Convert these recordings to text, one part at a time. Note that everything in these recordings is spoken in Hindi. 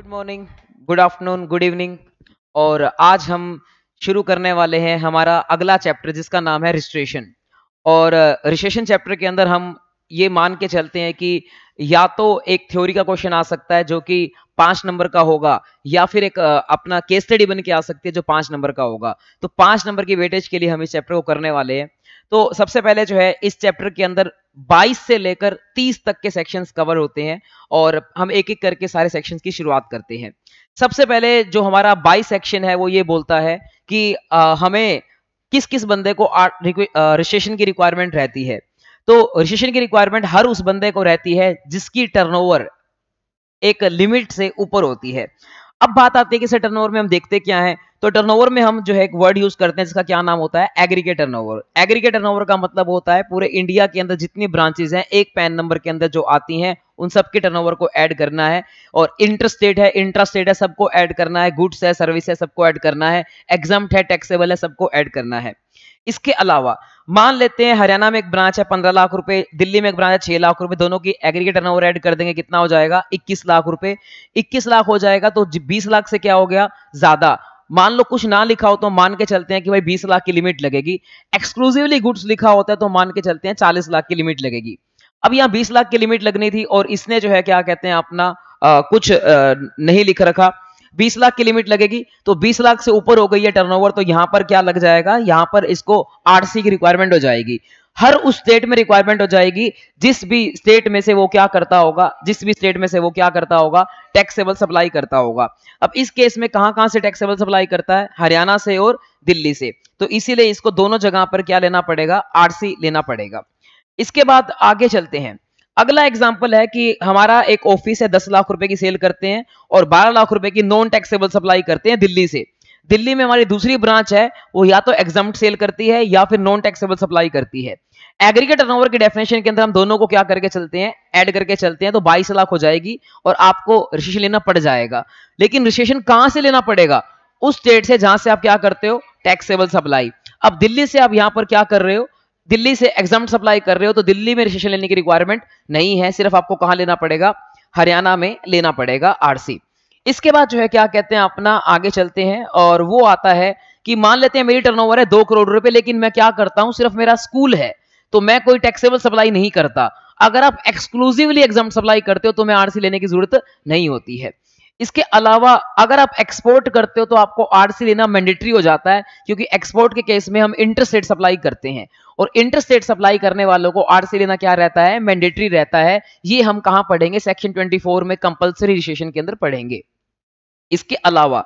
Morning, good afternoon, good evening. और आज हम शुरू करने वाले हैं हमारा अगला चैप्टर जिसका नाम है रजिस्ट्रेशन। और रजिस्ट्रेशन चैप्टर के अंदर हम ये मान के चलते हैं कि या तो एक थ्योरी का क्वेश्चन आ सकता है जो कि 5 नंबर का होगा, या फिर एक अपना केस स्टडी बन के आ सकती है जो 5 नंबर का होगा। तो 5 नंबर की वेटेज के लिए हम इस चैप्टर को करने वाले हैं। तो सबसे पहले जो है इस चैप्टर के अंदर 22 से लेकर 30 तक के सेक्शंस कवर होते हैं और हम एक एक करके सारे सेक्शंस की शुरुआत करते हैं। सबसे पहले जो हमारा 22 सेक्शन है वो ये बोलता है कि हमें किस किस बंदे को रजिस्ट्रेशन की रिक्वायरमेंट रहती है। तो रजिस्ट्रेशन की रिक्वायरमेंट हर उस बंदे को रहती है जिसकी टर्नओवर एक लिमिट से ऊपर होती है। अब बात आती है कि सर टर्नओवर में हम देखते क्या है। तो टर्नओवर में हम जो है एक वर्ड यूज करते हैं जिसका क्या नाम होता है, एग्रीगेट टर्नओवर। एग्रीगेट टर्नओवर का मतलब होता है पूरे इंडिया के अंदर जितनी ब्रांचेस हैं एक पैन नंबर के अंदर जो आती हैं उन सबके टर्नओवर को ऐड करना है। और इंटरस्टेट है, इंट्रास्टेट है, सबको ऐड करना है। गुड्स है, सर्विस है, सबको ऐड करना है। एग्जम्प्ट है, टैक्सेबल है, सबको ऐड करना है। इसके अलावा मान लेते हैं हरियाणा में एक ब्रांच है 15 लाख रुपए, दिल्ली में एक ब्रांच है 6 लाख रुपए, दोनों की एग्रीगेट टर्नओवर ऐड कर देंगे, कितना हो जाएगा 21 लाख रुपए। 21 लाख हो जाएगा तो 20 लाख से क्या हो गया ज्यादा। मान लो कुछ ना लिखा हो तो मान के चलते हैं कि भाई 20 लाख की लिमिट लगेगी। एक्सक्लूसिवली गुड्स लिखा होता है तो मान के चलते हैं 40 लाख की लिमिट लगेगी। अब यहाँ 20 लाख की लिमिट लगनी थी और इसने जो है क्या कहते हैं अपना कुछ नहीं लिख रखा। 20 लाख की लिमिट लगेगी तो 20 लाख से ऊपर हो गई है टर्नओवर, तो यहां पर क्या लग जाएगा, यहां पर इसको आरसी की रिक्वायरमेंट हो जाएगी। हर उस स्टेट में रिक्वायरमेंट हो जाएगी जिस भी स्टेट में से वो क्या करता होगा, जिस भी स्टेट में से वो क्या करता होगा, टैक्सेबल सप्लाई करता होगा। अब इस केस में कहां कहां से टैक्सेबल सप्लाई करता है, हरियाणा से और दिल्ली से। तो इसीलिए इसको दोनों जगह पर क्या लेना पड़ेगा, आरसी लेना पड़ेगा। इसके बाद आगे चलते हैं। अगला एग्जांपल है कि हमारा एक ऑफिस है, 10 लाख रुपए की सेल करते हैं और 12 लाख रुपए की नॉन टैक्सेबल सप्लाई करते हैं दिल्ली से। दिल्ली में हमारी दूसरी ब्रांच है वो या तो एग्जम्प्ट सेल करती है या फिर नॉन टैक्सेबल सप्लाई करती है। एग्रीगेट टर्नओवर की डेफिनेशन के अंदर हम दोनों को क्या करके चलते हैं, ऐड करके चलते हैं, तो 22 लाख हो जाएगी और आपको रजिस्ट्रेशन लेना पड़ जाएगा। लेकिन रजिस्ट्रेशन कहां से लेना पड़ेगा, उस स्टेट से जहां से आप क्या करते हो, टैक्सेबल सप्लाई। अब दिल्ली से आप यहां पर क्या कर रहे हो, दिल्ली से एग्जम्प्ट सप्लाई कर रहे हो तो दिल्ली में रजिस्ट्रेशन लेने की रिक्वायरमेंट नहीं है, सिर्फ आपको कहां लेना पड़ेगा, हरियाणा में लेना पड़ेगा आरसी। इसके बाद जो है क्या कहते हैं अपना आगे चलते हैं और वो आता है कि मान लेते हैं मेरी टर्नओवर है 2 करोड़ रुपए, लेकिन मैं क्या करता हूं, सिर्फ मेरा स्कूल है तो मैं कोई टैक्सेबल सप्लाई नहीं करता। अगर आप एक्सक्लूसिवली एग्जम्प्ट सप्लाई करते हो तो मैं आरसी लेने की जरूरत नहीं होती है। इसके अलावा अगर आप एक्सपोर्ट करते हो तो आपको आरसी लेना मैंडेटरी हो जाता है, क्योंकि एक्सपोर्ट के केस में हम इंटरस्टेट सप्लाई करते हैं और इंटरस्टेट सप्लाई करने वालों को आरसी लेना क्या रहता है, मैंडेटरी रहता है। ये हम कहां पढ़ेंगे, सेक्शन 24 में कंपलसरी रजिस्ट्रेशन के अंदर पढ़ेंगे। इसके अलावा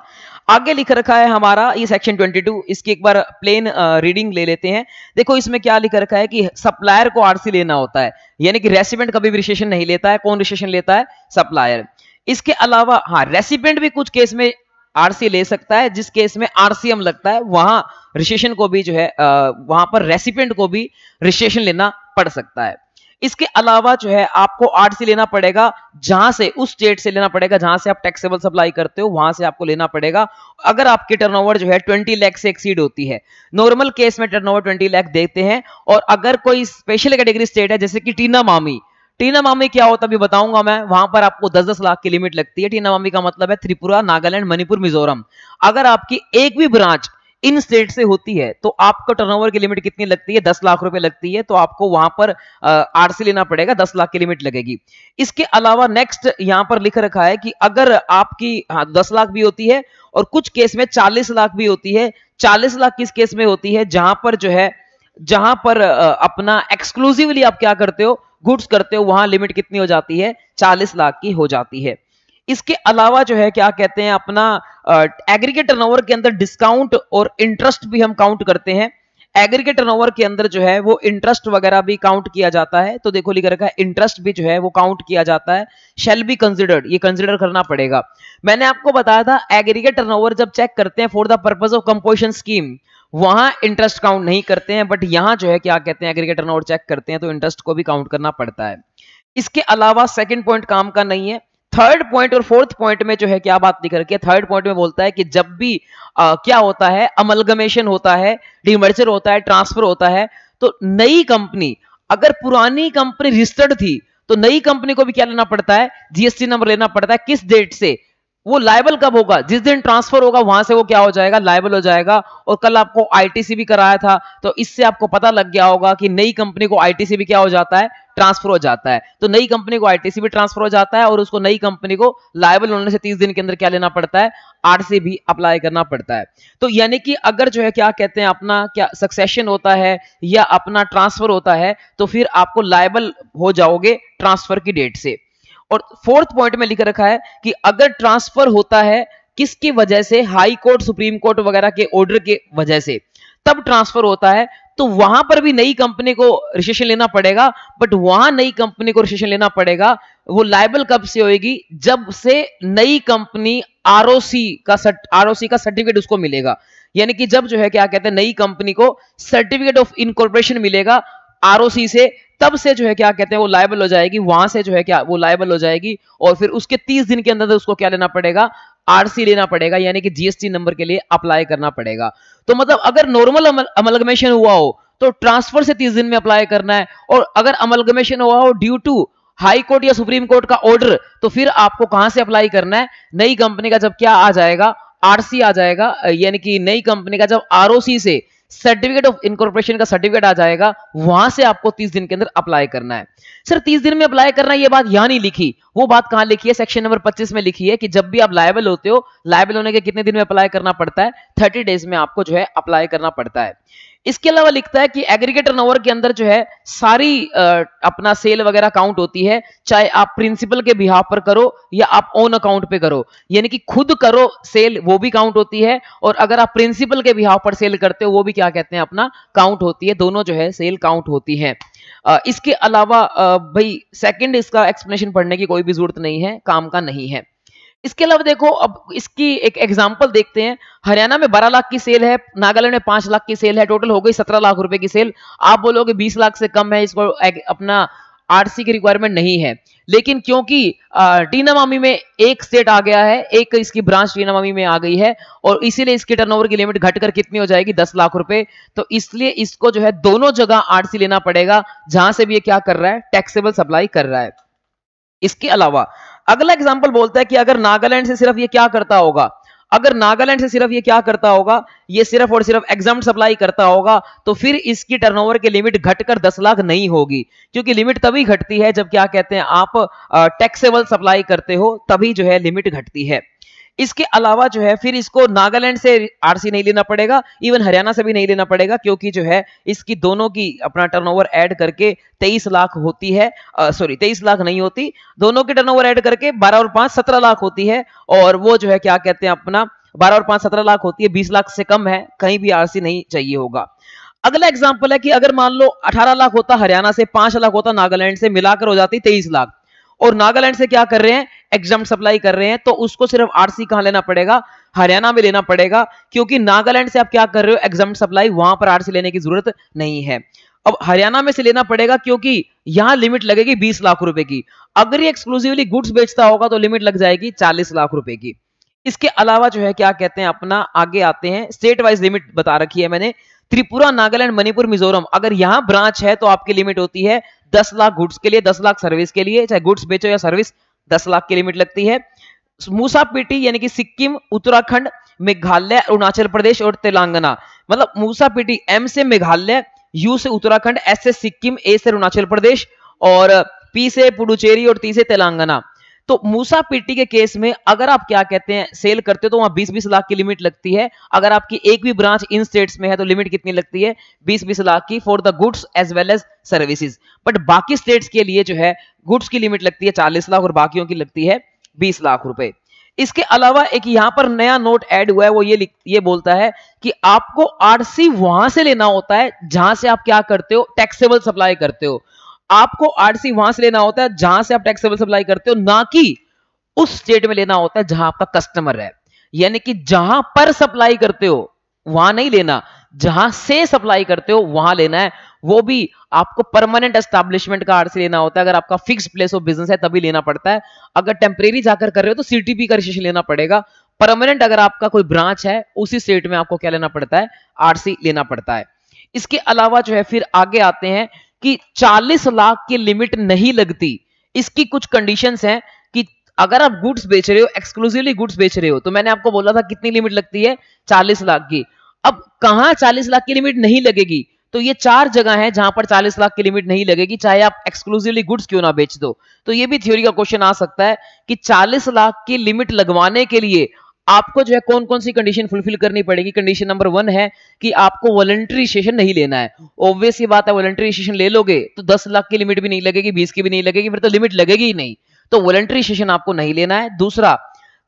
आगे लिख रखा है हमारा ये सेक्शन 22, इसकी एक बार प्लेन रीडिंग ले लेते हैं। देखो इसमें क्या लिख रखा है कि सप्लायर को आरसी लेना होता है, यानी कि रेसिडेंट कभी भी रजिस्ट्रेशन नहीं लेता है। कौन रजिस्ट्रेशन लेता है, सप्लायर। इसके अलावा हाँ, रेसिडेंट भी कुछ केस में आरसी ले सकता है, जिस केस में आरसीएम लगता है वहां रजिस्ट्रेशन को भी जो है वहां पर रेसिडेंट को भी रजिस्ट्रेशन लेना पड़ सकता है। इसके अलावा जो है आपको आरसी लेना पड़ेगा जहां से, उस स्टेट से लेना पड़ेगा जहां से आप टैक्सेबल सप्लाई करते हो, वहां से आपको लेना पड़ेगा अगर आपकी टर्नओवर जो है 20 लाख से एक्सीड होती है। नॉर्मल केस में टर्नओवर 20 लाख देते हैं। और अगर कोई स्पेशल कैटेगरी स्टेट है जैसे कि टीना मामी, टीना मामी क्या होता है अभी बताऊंगा मैं, वहां पर आपको 10-10 लाख की लिमिट लगती है। टीना मामी का मतलब है त्रिपुरा, नागालैंड, मणिपुर, मिजोरम। अगर आपकी एक भी ब्रांच इन स्टेट से होती है तो आपको टर्नओवर की लिमिट कितनी लगती है, 10 लाख रुपए लगती है, तो आपको वहां पर आरसी लेना पड़ेगा, 10 लाख की लिमिट लगेगी। इसके अलावा नेक्स्ट यहां पर लिख रखा है कि अगर आपकी 10 लाख भी होती है और कुछ केस में 40 लाख भी होती है। 40 लाख किस केस में होती है, जहां पर जो है, जहां पर अपना एक्सक्लूसिवली आप क्या करते हो, गुड्स करते हो, वहां लिमिट कितनी हो जाती है, 40 लाख की हो जाती है। इसके अलावा जो है क्या कहते हैं अपना एग्रीगेट टर्नओवर के अंदर डिस्काउंट और इंटरेस्ट भी हम काउंट करते हैं। एग्रीगेट टर्नओवर के अंदर जो है वो इंटरेस्ट वगैरह भी काउंट किया जाता है। तो देखो लिख रखा है इंटरेस्ट भी जो है वो काउंट किया जाता है। शैल बी कंसिडर्ड, ये कंसिडर करना पड़ेगा। मैंने आपको बताया था एग्रीगेट टर्नओवर जब चेक करते हैं for the purpose of composition scheme, वहां इंटरेस्ट काउंट नहीं करते हैं, बट यहां जो है क्या कहते हैं एग्रीगेट टर्नओवर चेक करते हैं तो इंटरेस्ट को भी काउंट करना पड़ता है। इसके अलावा सेकंड पॉइंट काम का नहीं है। थर्ड पॉइंट और फोर्थ पॉइंट में जो है क्या बात लिख रखी है, थर्ड पॉइंट में बोलता है कि जब भी क्या होता है, अमलगमेशन होता है, डीमर्जर होता है, ट्रांसफर होता है, तो नई कंपनी, अगर पुरानी कंपनी रजिस्टर्ड थी तो नई कंपनी को भी क्या लेना पड़ता है, जीएसटी नंबर लेना पड़ता है। किस डेट से, वो लायबल कब होगा? जिस दिन ट्रांसफर होगा वहां से वो क्या हो जाएगा? लायबल हो जाएगा। और कल आपको आईटीसी भी कराया था, तो इससे आपको पता लग गया होगा कि नई कंपनी को आईटीसी भी क्या हो जाता है? ट्रांसफर हो जाता है। तो नई कंपनी को आईटीसी भी ट्रांसफर हो जाता है और उसको नई कंपनी को लायबल होने से 30 दिन के अंदर क्या लेना पड़ता है? आरसी भी अप्लाई करना पड़ता है। तो यानी कि अगर जो है क्या कहते हैं अपना क्या सक्सेशन होता है या अपना ट्रांसफर होता है, तो फिर आपको लायबल हो जाओगे ट्रांसफर की डेट से। और फोर्थ पॉइंट में लिख रखा है कि अगर ट्रांसफर होता है किसकी वजह से? हाई कोर्ट, सुप्रीम कोर्ट वगैरह के ऑर्डर के वजह से, तब ट्रांसफर होता है। तो वहां पर भी नई कंपनी को रजिस्ट्रेशन लेना पड़ेगा, बट वहां नई कंपनी को रजिस्ट्रेशन लेना पड़ेगा। वो लायबल कब से होगी? जब से नई कंपनी आरओसी का सर्टिफिकेट उसको मिलेगा। यानी कि जब जो है क्या कहते हैं नई कंपनी को सर्टिफिकेट ऑफ इनकॉर्पोरेशन मिलेगा आरओसी से, तब से जो है क्या कहते हैं वो लायबल हो जाएगी। वहां से जो है क्या वो लायबल हो जाएगी और फिर उसके 30 दिन के अंदर उसको क्या लेना पड़ेगा? आरसी लेना पड़ेगा, यानी कि जीएसटी नंबर के लिए अप्लाई करना पड़ेगा। तो मतलब अगर नॉर्मल अमलगमेशन हुआ हो तो ट्रांसफर से 30 दिन में अप्लाई करना है, और अगर अमलगमेशन हुआ हो ड्यू टू हाई कोर्ट या सुप्रीम कोर्ट का ऑर्डर, तो फिर आपको कहां से अप्लाई करना है? नई कंपनी का जब क्या आ जाएगा? आरसी आ जाएगा, यानी कि नई कंपनी का जब आरओसी से सर्टिफिकेट ऑफ इनकॉर्पोरेशन का सर्टिफिकेट आ जाएगा, वहां से आपको 30 दिन के अंदर अप्लाई करना है। सर 30 दिन में अप्लाई करना है, ये बात यहां नहीं लिखी, वो बात कहां लिखी है? सेक्शन नंबर 25 में लिखी है कि जब भी आप लायबल होते हो, लायबल होने के कितने दिन में अप्लाई करना पड़ता है? 30 डेज में आपको जो है अप्लाई करना पड़ता है। इसके अलावा लिखता है कि एग्रीगेट टर्नओवर के अंदर जो है सारी अपना सेल वगैरह काउंट होती है, चाहे आप प्रिंसिपल के बिहाफ पर करो या आप ओन अकाउंट पे करो, यानी कि खुद करो सेल, वो भी काउंट होती है, और अगर आप प्रिंसिपल के बिहाफ पर सेल करते हो वो भी क्या कहते हैं अपना काउंट होती है। दोनों जो है सेल काउंट होती है। इसके अलावा भाई सेकंड इसका एक्सप्लेनेशन पढ़ने की कोई भी जरूरत नहीं है, काम का नहीं है। इसके अलावा देखो अब इसकी एक एग्जांपल देखते हैं। हरियाणा में 12 लाख की सेल है, नागालैंड में 5 लाख की सेल है, टोटल हो गई 17 लाख रुपए की सेल। आप बोलोगे 20 लाख से कम है, इसको अपना आरसी की रिक्वायरमेंट नहीं है, लेकिन क्योंकि टीनामामी में एक स्टेट आ गया है, एक इसकी ब्रांच टीनामामी में आ गई है, और इसीलिए इसकी टर्नओवर की लिमिट घटकर कितनी हो जाएगी? 10 लाख रुपए। तो इसलिए इसको जो है दोनों जगह आरसी लेना पड़ेगा, जहां से भी ये क्या कर रहा है? टैक्सेबल सप्लाई कर रहा है। इसके अलावा अगला एग्जांपल बोलता है कि अगर नागालैंड से सिर्फ ये क्या करता होगा? अगर नागालैंड से सिर्फ ये क्या करता होगा? ये सिर्फ और सिर्फ एग्जाम्प्ट सप्लाई करता होगा, तो फिर इसकी टर्नओवर की लिमिट घटकर 10 लाख नहीं होगी, क्योंकि लिमिट तभी घटती है जब क्या कहते हैं आप टैक्सेबल सप्लाई करते हो, तभी जो है लिमिट घटती है। इसके अलावा जो है फिर इसको नागालैंड से आरसी नहीं लेना पड़ेगा, इवन हरियाणा से भी नहीं लेना पड़ेगा, क्योंकि जो है इसकी दोनों की अपना टर्नओवर ऐड करके 23 लाख होती है। सॉरी 23 लाख नहीं होती, दोनों की टर्नओवर ऐड करके 12 और 5 17 लाख होती है, और वो जो है क्या कहते हैं अपना 12 और 5 17 लाख होती है, 20 लाख से कम है, कहीं भी आरसी नहीं चाहिए होगा। अगला एग्जाम्पल है कि अगर मान लो 18 लाख होता हरियाणा से, 5 लाख होता नागालैंड से, मिलाकर हो जाती 23 लाख, और नागालैंड से क्या कर रहे हैं? एग्जाम सप्लाई कर रहे हैं, तो उसको सिर्फ आरसी कहां लेना पड़ेगा? हरियाणा में लेना पड़ेगा, क्योंकि नागालैंड से आप क्या कर रहे हो? एग्जाम सप्लाई, वहां पर आरसी लेने की जरूरत नहीं है। अब हरियाणा में से लेना पड़ेगा क्योंकि यहां लिमिट लगेगी 20 लाख रुपए की। अगर ये एक्सक्लूसिवली गुड्स बेचता होगा तो लिमिट लग जाएगी 40 लाख रुपए की। इसके अलावा जो है क्या कहते हैं अपना आगे आते हैं, स्टेट वाइज लिमिट बता रखी है मैंने। त्रिपुरा, नागालैंड, मणिपुर, मिजोरम, अगर यहां ब्रांच है तो आपकी लिमिट होती है 10 लाख गुड्स के लिए, 10 लाख सर्विस के लिए, चाहे गुड्स बेचो या सर्विस, 10 लाख की लिमिट लगती है। मूसा पीटी यानी कि सिक्किम, उत्तराखंड, मेघालय, अरुणाचल प्रदेश और तेलंगाना, मतलब मूसा पीटी एम से मेघालय, यू से उत्तराखंड, एस से सिक्किम, ए से अरुणाचल प्रदेश, और पी से पुडुचेरी और टी से तेलंगाना। तो मूसा पीटी के केस में अगर आप क्या कहते हैं सेल करते हो तो वहां 20-20 लाख की लिमिट लगती है। अगर आपकी एक भी ब्रांच इन स्टेट्स में है तो लिमिट कितनी लगती है? 20-20 लाख की for the goods as well as services. But बाकी स्टेट्स के लिए जो है गुड्स की लिमिट लगती है 40 लाख और बाकियों की लगती है 20 लाख रुपए। इसके अलावा एक यहां पर नया नोट ऐड हुआ है, वो ये बोलता है कि आपको आरसी वहां से लेना होता है जहां से आप क्या करते हो? टैक्सेबल सप्लाई करते हो। आपको आरसी वहां से लेना होता है जहां से आप टैक्सेबल सप्लाई करते हो, ना कि उस स्टेट में लेना होता है जहां आपका कस्टमर है। यानी कि जहां पर सप्लाई करते हो वहां नहीं लेना, जहां से सप्लाई करते हो वहां लेना है। वो भी आपको परमानेंट एस्टैब्लिशमेंट का आरसी लेना होता है। अगर आपका फिक्स प्लेस ऑफ बिजनेस है तभी लेना पड़ता है। अगर टेम्परेरी जाकर कर रहे हो तो सीटीपी का रजिस्ट्रेशन लेना पड़ेगा। परमानेंट अगर आपका कोई ब्रांच है उसी स्टेट में आपको क्या लेना पड़ता है? आरसी लेना पड़ता है। इसके अलावा जो है फिर आगे आते हैं कि 40 लाख की लिमिट नहीं लगती। इसकी कुछ कंडीशंस हैं कि अगर आप गुड्स बेच रहे हो, एक्सक्लूसिवली गुड्स बेच रहे हो, तो मैंने आपको बोला था कितनी लिमिट लगती है, 40 लाख की। अब कहां 40 लाख की लिमिट नहीं लगेगी? तो ये 4 जगह है जहां पर 40 लाख की लिमिट नहीं लगेगी, चाहे आप एक्सक्लूसिवली गुड्स क्यों ना बेच दो। तो ये भी थ्योरी का क्वेश्चन आ सकता है कि 40 लाख की लिमिट लगवाने के लिए आपको जो है कौन कौन सी कंडीशन फुलफिल करनी पड़ेगी। कंडीशन नंबर 1 है कि आपको वॉलंटरी रजिस्ट्रेशन नहीं लेना है। ऑब्वियस ही बात है, वॉलंटरी रजिस्ट्रेशन ले लोगे तो 10 लाख की लिमिट भी नहीं लगेगी, 20 की भी नहीं लगेगी, फिर तो लिमिट लगेगी ही नहीं। तो वॉलंटरी रजिस्ट्रेशन आपको नहीं लेना है। दूसरा,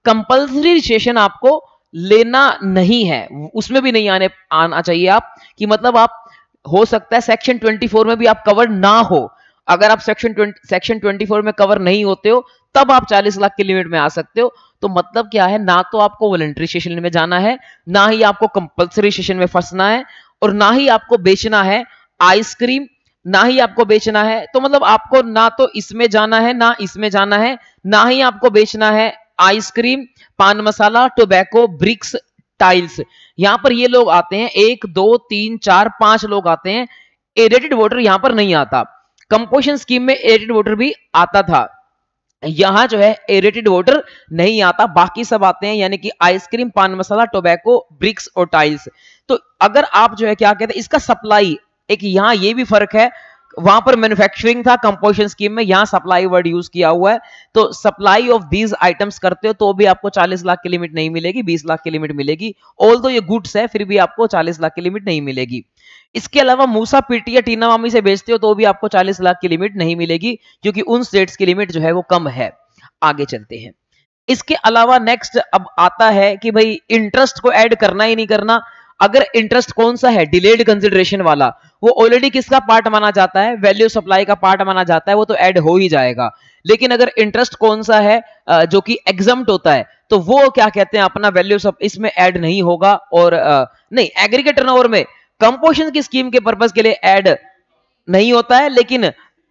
कंपल्सरी रजिस्ट्रेशन आपको लेना नहीं है, उसमें भी नहीं आना चाहिए आप, कि मतलब आप हो सकता है सेक्शन 24 में भी आप कवर ना हो। अगर आप सेक्शन 24 में कवर नहीं होते हो तब आप 40 लाख की लिमिट में आ सकते हो। तो मतलब क्या है, ना तो आपको वॉलंटरी सेशन में जाना है, ना ही आपको कंपल्सरी सेशन में फंसना है, और ना ही आपको बेचना है आइसक्रीम, ना ही आपको बेचना है। तो मतलब आपको ना तो इसमें जाना है, ना इसमें जाना है, ना ही आपको बेचना है आइसक्रीम, पान मसाला, टोबैको, ब्रिक्स, टाइल्स। यहां पर ये लोग आते हैं 1 2 3 4 5 लोग आते हैं। एरेटेड वाटर यहां पर नहीं आता। कंपोजिशन स्कीम में एरेटेड वाटर भी आता था, यहां जो है एरेटेड वाटर नहीं आता, बाकी सब आते हैं, यानी कि आइसक्रीम, पान मसाला, टोबैको, ब्रिक्स और टाइल्स। तो अगर आप जो है क्या कहते हैं, इसका सप्लाई, एक यहां ये भी फर्क है, वहां पर मैन्युफैक्चरिंग था कंपोजिशन स्कीम में, यहां सप्लाई वर्ड यूज किया हुआ है। तो सप्लाई ऑफ दीज आइटम्स करते हो तो भी आपको 40 लाख की लिमिट नहीं मिलेगी, 20 लाख की लिमिट मिलेगी। ऑल्दो ये गुड्स है, फिर भी आपको 40 लाख की लिमिट नहीं मिलेगी। इसके अलावा मूसा पीटी या टीना मामी से बेचते हो तो भी आपको 40 लाख की लिमिट नहीं मिलेगी, क्योंकि उन स्टेट्स की लिमिट जो है वो कम है। आगे चलते हैं। इसके अलावा नेक्स्ट अब आता है कि भाई इंटरेस्ट को ऐड करना ही नहीं करना। अगर इंटरेस्ट कौन सा है, डिलेड कंसिडरेशन वाला, वो ऑलरेडी किसका पार्ट माना जाता है, वैल्यू सप्लाई का पार्ट माना जाता है, वो तो ऐड हो ही जाएगा। लेकिन अगर इंटरेस्ट कौन सा है जो कि एग्जम्प्ट होता है, तो वो क्या कहते हैं, अपना वैल्यू सब इसमें ऐड नहीं होगा। और नहीं, एग्रीगेट टर्नओवर में कंपोजिशन की स्कीम के पर्पस के लिए ऐड नहीं होता है, लेकिन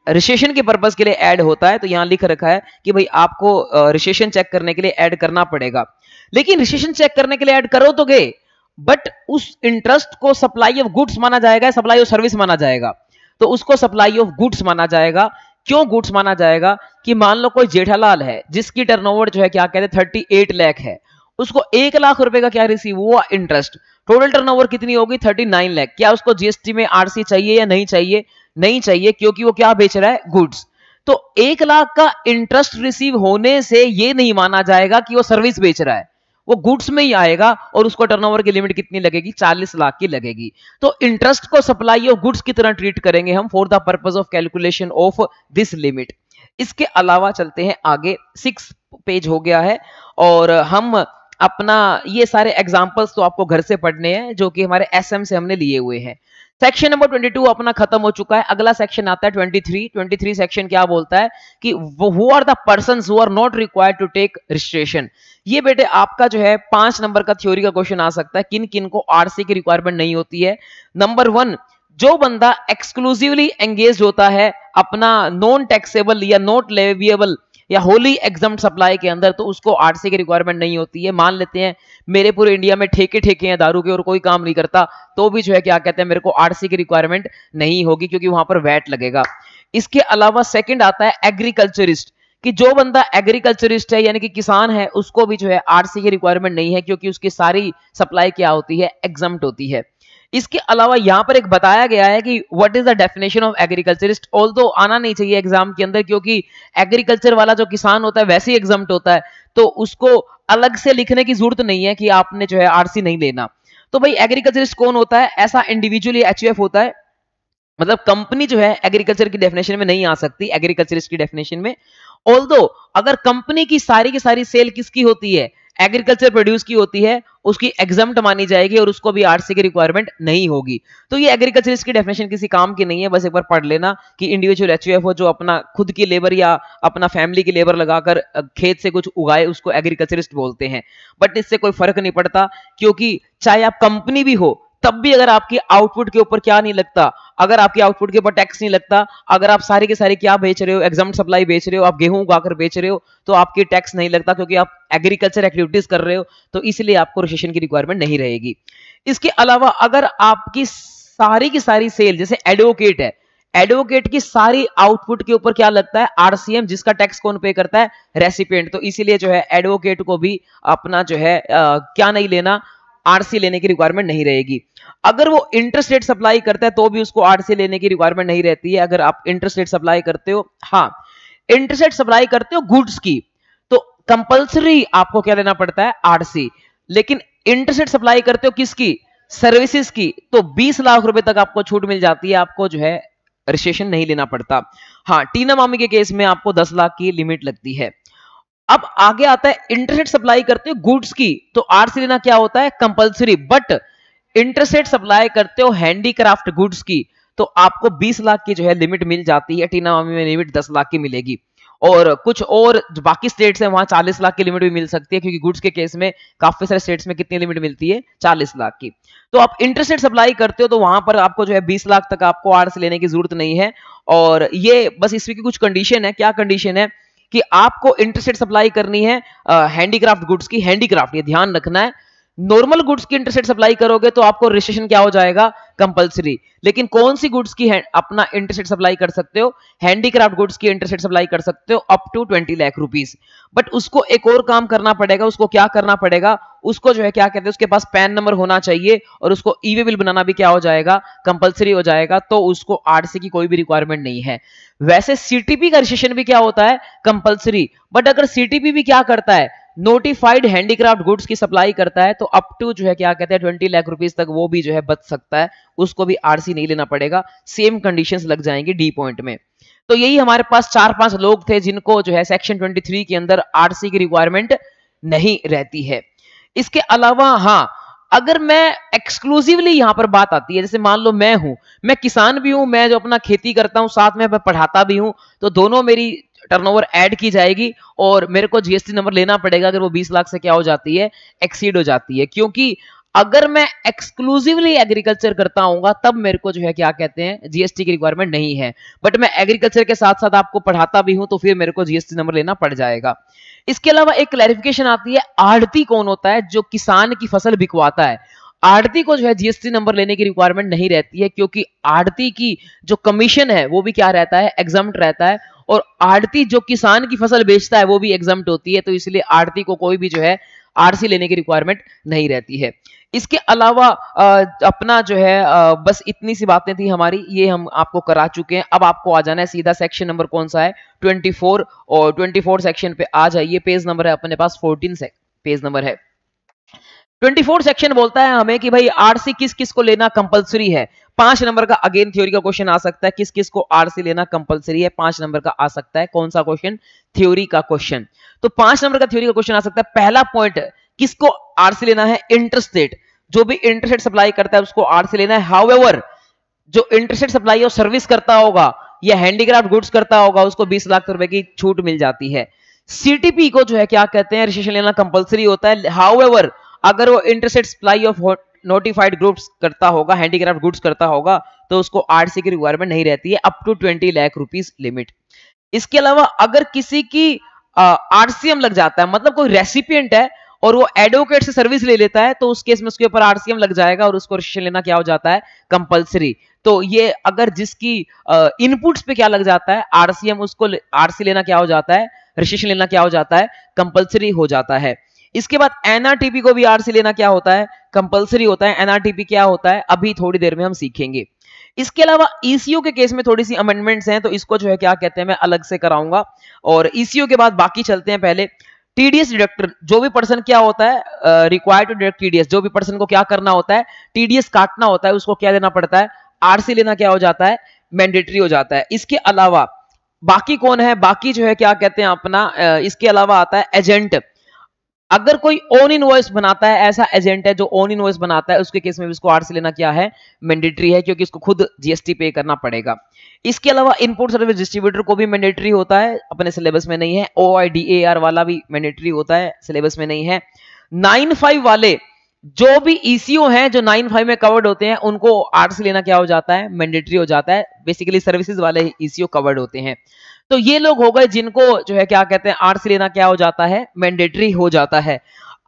रजिस्ट्रेशन के पर्पस के लिए ऐड होता है। तो यहां लिख रखा है कि भाई आपको रजिस्ट्रेशन चेक करने के लिए ऐड करना पड़ेगा। लेकिन रजिस्ट्रेशन चेक करने के लिए ऐड करो तो गए, बट उस इंटरेस्ट को सप्लाई ऑफ गुड्स माना जाएगा, सप्लाई ऑफ सर्विस माना जाएगा। तो उसको सप्लाई ऑफ गुड्स माना जाएगा। क्यों गुड्स माना जाएगा? कि मान लो कोई जेठालाल है जिसकी टर्नओवर जो है क्या कहते हैं 38 लाख है, उसको 1 लाख रुपए का क्या रिसीव हुआ, इंटरेस्ट। टोटल टर्नओवर कितनी होगी, 39 लाख। क्या उसको जीएसटी में आरसी चाहिए या नहीं चाहिए? नहीं चाहिए, क्योंकि वो क्या बेच रहा है, गुड्स। तो 1 लाख का इंटरेस्ट रिसीव होने से ये नहीं माना जाएगा कि वो सर्विस बेच रहा है, वो गुड्स में ही आएगा। और उसको टर्नओवर की लिमिट कितनी लगेगी, 40 लाख की लगेगी। तो इंटरेस्ट को सप्लाई ऑफ गुड्स की तरह ट्रीट करेंगे हम for the purpose of calculation of this limit. इसके अलावा चलते हैं आगे, 6 पेज हो गया है, और हम अपना ये सारे एग्जांपल्स तो आपको घर से पढ़ने हैं जो कि हमारे एसएम से हमने लिए हुए हैं। सेक्शन नंबर 22 अपना खत्म हो चुका है। अगला सेक्शन आता है 23 सेक्शन क्या बोलता है कि who are the persons who are not required to take registration. ये बेटे आपका जो है 5 नंबर का थ्योरी का क्वेश्चन आ सकता है, किन किन को आरसी की रिक्वायरमेंट नहीं होती है। नंबर 1, जो बंदा एक्सक्लूसिवली एंगेज होता है अपना नॉन टैक्सेबल या नॉट लेविएबल या होली एग्जम्प्ट सप्लाई के अंदर, तो उसको आरसी की रिक्वायरमेंट नहीं होती है। मान लेते हैं मेरे पूरे इंडिया में ठेके हैं दारू के और कोई काम नहीं करता, तो भी जो है क्या कहते हैं मेरे को आरसी की रिक्वायरमेंट नहीं होगी, क्योंकि वहां पर वैट लगेगा। इसके अलावा सेकंड आता है एग्रीकल्चरिस्ट, कि जो बंदा एग्रीकल्चरिस्ट है यानी कि किसान है, उसको भी जो है आरसी की रिक्वायरमेंट नहीं है, क्योंकि उसकी सारी सप्लाई क्या होती है, एग्जम्प्ट होती है। इसके अलावा यहां पर एक बताया गया है कि what is the definition of agriculturist. Although आना नहीं चाहिए एग्जाम के अंदर, क्योंकि एग्रीकल्चर वाला जो किसान होता है वैसे ही एग्जम्प्ट होता है, तो उसको अलग से लिखने की जरूरत नहीं है कि आपने जो है आरसी नहीं लेना। तो भाई एग्रीकल्चरिस्ट कौन होता है? ऐसा इंडिविजुअली एचयूएफ होता है, मतलब कंपनी जो है एग्रीकल्चर की डेफिनेशन में नहीं आ सकती, एग्रीकल्चरिस्ट की डेफिनेशन में। ऑल्दो अगर कंपनी की सारी सेल किसकी होती है, एग्रीकल्चर प्रोड्यूस की होती है, उसकी एग्जम्प्ट मानी जाएगी और उसको भी आरसी की रिक्वायरमेंट नहीं होगी। तो ये एग्रीकल्चरिस्ट की डेफिनेशन किसी काम की नहीं है, बस एक बार पढ़ लेना कि इंडिविजुअल एचयूएफ हो जो अपना खुद की लेबर या अपना फैमिली की लेबर लगाकर खेत से कुछ उगाए, उसको एग्रीकल्चरिस्ट बोलते हैं। बट इससे कोई फर्क नहीं पड़ता, क्योंकि चाहे आप कंपनी भी हो तब भी अगर आपकी आउटपुट के ऊपर क्या नहीं लगता, अगर आपकी आउटपुट के ऊपर टैक्स नहीं लगता, अगर आप सारी के सारी क्या बेच रहे हो, एग्जम्प्ट सप्लाई बेच रहे हो, आप गेहूं उगाकर बेच रहे हो, तो आपकी टैक्स नहीं लगता, क्योंकि आप एग्रीकल्चर एक्टिविटीज कर रहे हो, तो इसलिए आपको रजिस्ट्रेशन की रिक्वायरमेंट नहीं रहेगी। इसके अलावा अगर आपकी सारी की सारी सेल, जैसे एडवोकेट है, एडवोकेट की सारी आउटपुट के ऊपर क्या लगता है, आरसीएम, जिसका टैक्स कौन पे करता है, रेसिपिएंट। तो इसीलिए जो है एडवोकेट को भी अपना जो है क्या नहीं लेना, आरसी लेने की रिक्वायरमेंट नहीं रहेगी। अगर वो इंटरेस्ट रेट सप्लाई करता है तो भी उसको आरसी लेने की रिक्वायरमेंट नहीं रहती है। अगर आप इंटरेस्ट रेट सप्लाई करते हो, हाँ इंटरेस्ट रेट सप्लाई करते हो गुड्स की, तो कंपलसरी आपको क्या लेना पड़ता है, आरसी। लेकिन इंटरेस्ट रेट सप्लाई करते हो किसकी, सर्विसेज की, तो 20 लाख रुपए तक आपको छूट मिल जाती है, आपको जो है रजिस्ट्रेशन नहीं लेना पड़ता। हाँ, टीना मामी के केस में आपको 10 लाख की लिमिट लगती है। अब आगे आता है इंटरसेट सप्लाई करते हो गुड्स की, तो आरसी लेना क्या होता है, कंपलसरी। बट इंटरसेट सप्लाई करते हो हैंडीक्राफ्ट गुड्स की, तो आपको 20 लाख की जो है लिमिट मिल जाती है। टीना मामी में लिमिट 10 लाख की मिलेगी। और कुछ और जो बाकी स्टेट्स हैं वहां 40 लाख की लिमिट भी मिल सकती है, क्योंकि गुड्स के केस में काफी सारे स्टेट्स में कितनी लिमिट मिलती है, 40 लाख की। तो आप इंटरसेट सप्लाई करते हो तो वहां पर आपको जो है 20 लाख तक आपको आरसी लेने की जरूरत नहीं है। और ये बस इसकी कुछ कंडीशन है। क्या कंडीशन है कि आपको इंटरसेट सप्लाई करनी है हैंडीक्राफ्ट गुड्स की, हैंडीक्राफ्ट, ये ध्यान रखना है। नॉर्मल गुड्स की इंटरसेट सप्लाई करोगे तो आपको रजिस्ट्रेशन क्या हो जाएगा, कंपलसरी। लेकिन कौन सी गुड्स की अपना इंटरसेट सप्लाई कर सकते हो, हैंडीक्राफ्ट गुड्स की इंटरसेट सप्लाई कर सकते हो up to 20 lakh rupees. But उसको एक और काम करना पड़ेगा। उसको क्या करना पड़ेगा, उसको जो है क्या कहते हैं, उसके पास पैन नंबर होना चाहिए, और उसको ई-वे बिल बनाना भी क्या हो जाएगा, कंपलसरी हो जाएगा। तो उसको आरसी की कोई भी रिक्वायरमेंट नहीं है। वैसे सीटीपी का रजिस्ट्रेशन भी क्या होता है, कंपलसरी। बट अगर सीटीपी भी क्या करता है, नोटिफाइड हैंडीक्राफ्ट गुड्स की सप्लाई करता है, तो अप टू जो है क्या कहते हैं 20 लाख रुपीस तक वो भी जो है बच सकता है, उसको भी आरसी नहीं लेना पड़ेगा। सेम कंडीशंस लग जाएंगी डी पॉइंट में। तो यही हमारे पास 4-5 लोग थे जिनको जो है सेक्शन 23 के अंदर आरसी की रिक्वायरमेंट नहीं रहती है। इसके अलावा हाँ, अगर मैं एक्सक्लूसिवली यहां पर बात आती है, जैसे मान लो मैं किसान भी हूं, मैं जो अपना खेती करता हूं साथ में मैं पढ़ाता भी हूं, तो दोनों मेरी टर्नओवर ऐड की जाएगी और मेरे को जीएसटी नंबर लेना पड़ेगा अगर वो 20 लाख से क्या हो जाती है, एक्सीड हो जाती है। क्योंकि अगर मैं एक्सक्लूसिवली एग्रीकल्चर करता हूँ तब मेरे को जो है क्या कहते हैं, जीएसटी की रिक्वायरमेंट नहीं है। बट मैं एग्रीकल्चर के साथ साथ आपको पढ़ाता भी हूं, तो फिर मेरे को जीएसटी नंबर लेना पड़ जाएगा। इसके अलावा एक क्लैरिफिकेशन आती है, आढ़ती कौन होता है, जो किसान की फसल बिकवाता है। आढ़ती को जो है जीएसटी नंबर लेने की रिक्वायरमेंट नहीं रहती है, क्योंकि आढ़ती की जो कमीशन है वो भी क्या रहता है, एग्जम्प्ट रहता है। और आढ़ती जो किसान की फसल बेचता है वो भी एग्जम्प्ट होती है। तो इसलिए आढ़ती को कोई भी जो है आरसी लेने की रिक्वायरमेंट नहीं रहती है। इसके अलावा अपना जो है बस इतनी सी बातें थी हमारी, ये हम आपको करा चुके हैं। अब आपको आ जाना है सीधा सेक्शन नंबर कौन सा है, 24, और 24 सेक्शन पे आ जाइए। पेज नंबर है अपने पास 14 पेज नंबर है। 24 सेक्शन बोलता है हमें कि भाई आरसी किस किस को लेना कंपलसरी है। 5 नंबर का अगेन थ्योरी का क्वेश्चन आ सकता है, किस किस को आरसी लेना कंपलसरी है, 5 नंबर का आ सकता है। कौन सा क्वेश्चन, थ्योरी का क्वेश्चन। तो 5 नंबर का थ्योरी का क्वेश्चन आ सकता है। पहला पॉइंट, किसको आरसी लेना है, इंटरस्टेट, जो भी इंटरस्टेट सप्लाई करता है उसको आरसी लेना है। हाउएवर जो इंटरस्टेट सप्लाई और सर्विस करता होगा या हैंडीक्राफ्ट गुड्स करता होगा उसको 20 लाख रुपए की छूट मिल जाती है। सीटीपी को जो है क्या कहते हैं, रजिस्ट्रेशन लेना कंपलसरी होता है। हाउएवर अगर वो interstate supply of notified goods करता होगा, हैंडीक्राफ्ट गुड्स करता होगा, तो उसको आरसी की रिक्वायरमेंट नहीं रहती है, up to 20 lakh rupees limit. इसके अलावा अगर किसी की आरसीएम लग जाता है, मतलब कोई रेसिपिएंट है और वो एडवोकेट से सर्विस ले लेता है, तो उस केस में उसके ऊपर आरसीएम लग जाएगा और उसको रजिस्ट्रेशन लेना क्या हो जाता है, कंपलसरी। तो ये अगर जिसकी इनपुट्स पे क्या लग जाता है, आरसीएम, उसको आरसी लेना क्या हो जाता है, रजिस्ट्रेशन लेना क्या हो जाता है, कंपलसरी हो जाता है। इसके बाद एनआरटीपी को भी आरसी लेना क्या होता है, कंपलसरी होता है। एनआरटीपी क्या होता है अभी थोड़ी देर में हम सीखेंगे। इसके अलावा ईसीओ के केस में थोड़ी सी अमेंडमेंट्स हैं, तो इसको जो है क्या कहते हैं मैं अलग से कराऊंगा। और ईसीओ के बाद बाकी चलते हैं। पहले टीडीएस डिडक्टर, जो भी पर्सन क्या होता है रिक्वायर्ड टू डिडक्ट टीडीएस, जो भी पर्सन को क्या करना होता है, टीडीएस काटना होता है, उसको क्या देना पड़ता है, आरसी लेना क्या हो जाता है, मैंडेटरी हो जाता है। इसके अलावा बाकी कौन है, बाकी जो है क्या कहते हैं अपना इसके अलावा आता है एजेंट। अगर कोई ओन इनवॉइस बनाता है, ऐसा एजेंट है जो ओन इनवॉइस बनाता है, उसके केस में भी उसको आरसी लेना क्या है, मैंडेटरी है, क्योंकि उसको खुद जीएसटी पे करना पड़ेगा। इसके अलावा इनपुट सर्विस डिस्ट्रीब्यूटर को भी मैंडेटरी होता है, अपने सिलेबस में नहीं है। ओआईडीएआर वाला भी मैंडेटरी होता है, सिलेबस में नहीं है। 9(5) वाले जो भी ईसीओ हैं जो 9(5) में कवर्ड होते हैं, उनको आरसी लेना क्या हो जाता है, मैंडेटरी हो जाता है। बेसिकली सर्विसेज वाले ईसीओ कवर्ड होते हैं। तो ये लोग हो गए जिनको जो है क्या कहते हैं आरसी लेना क्या हो जाता है, मैंडेटरी हो जाता है।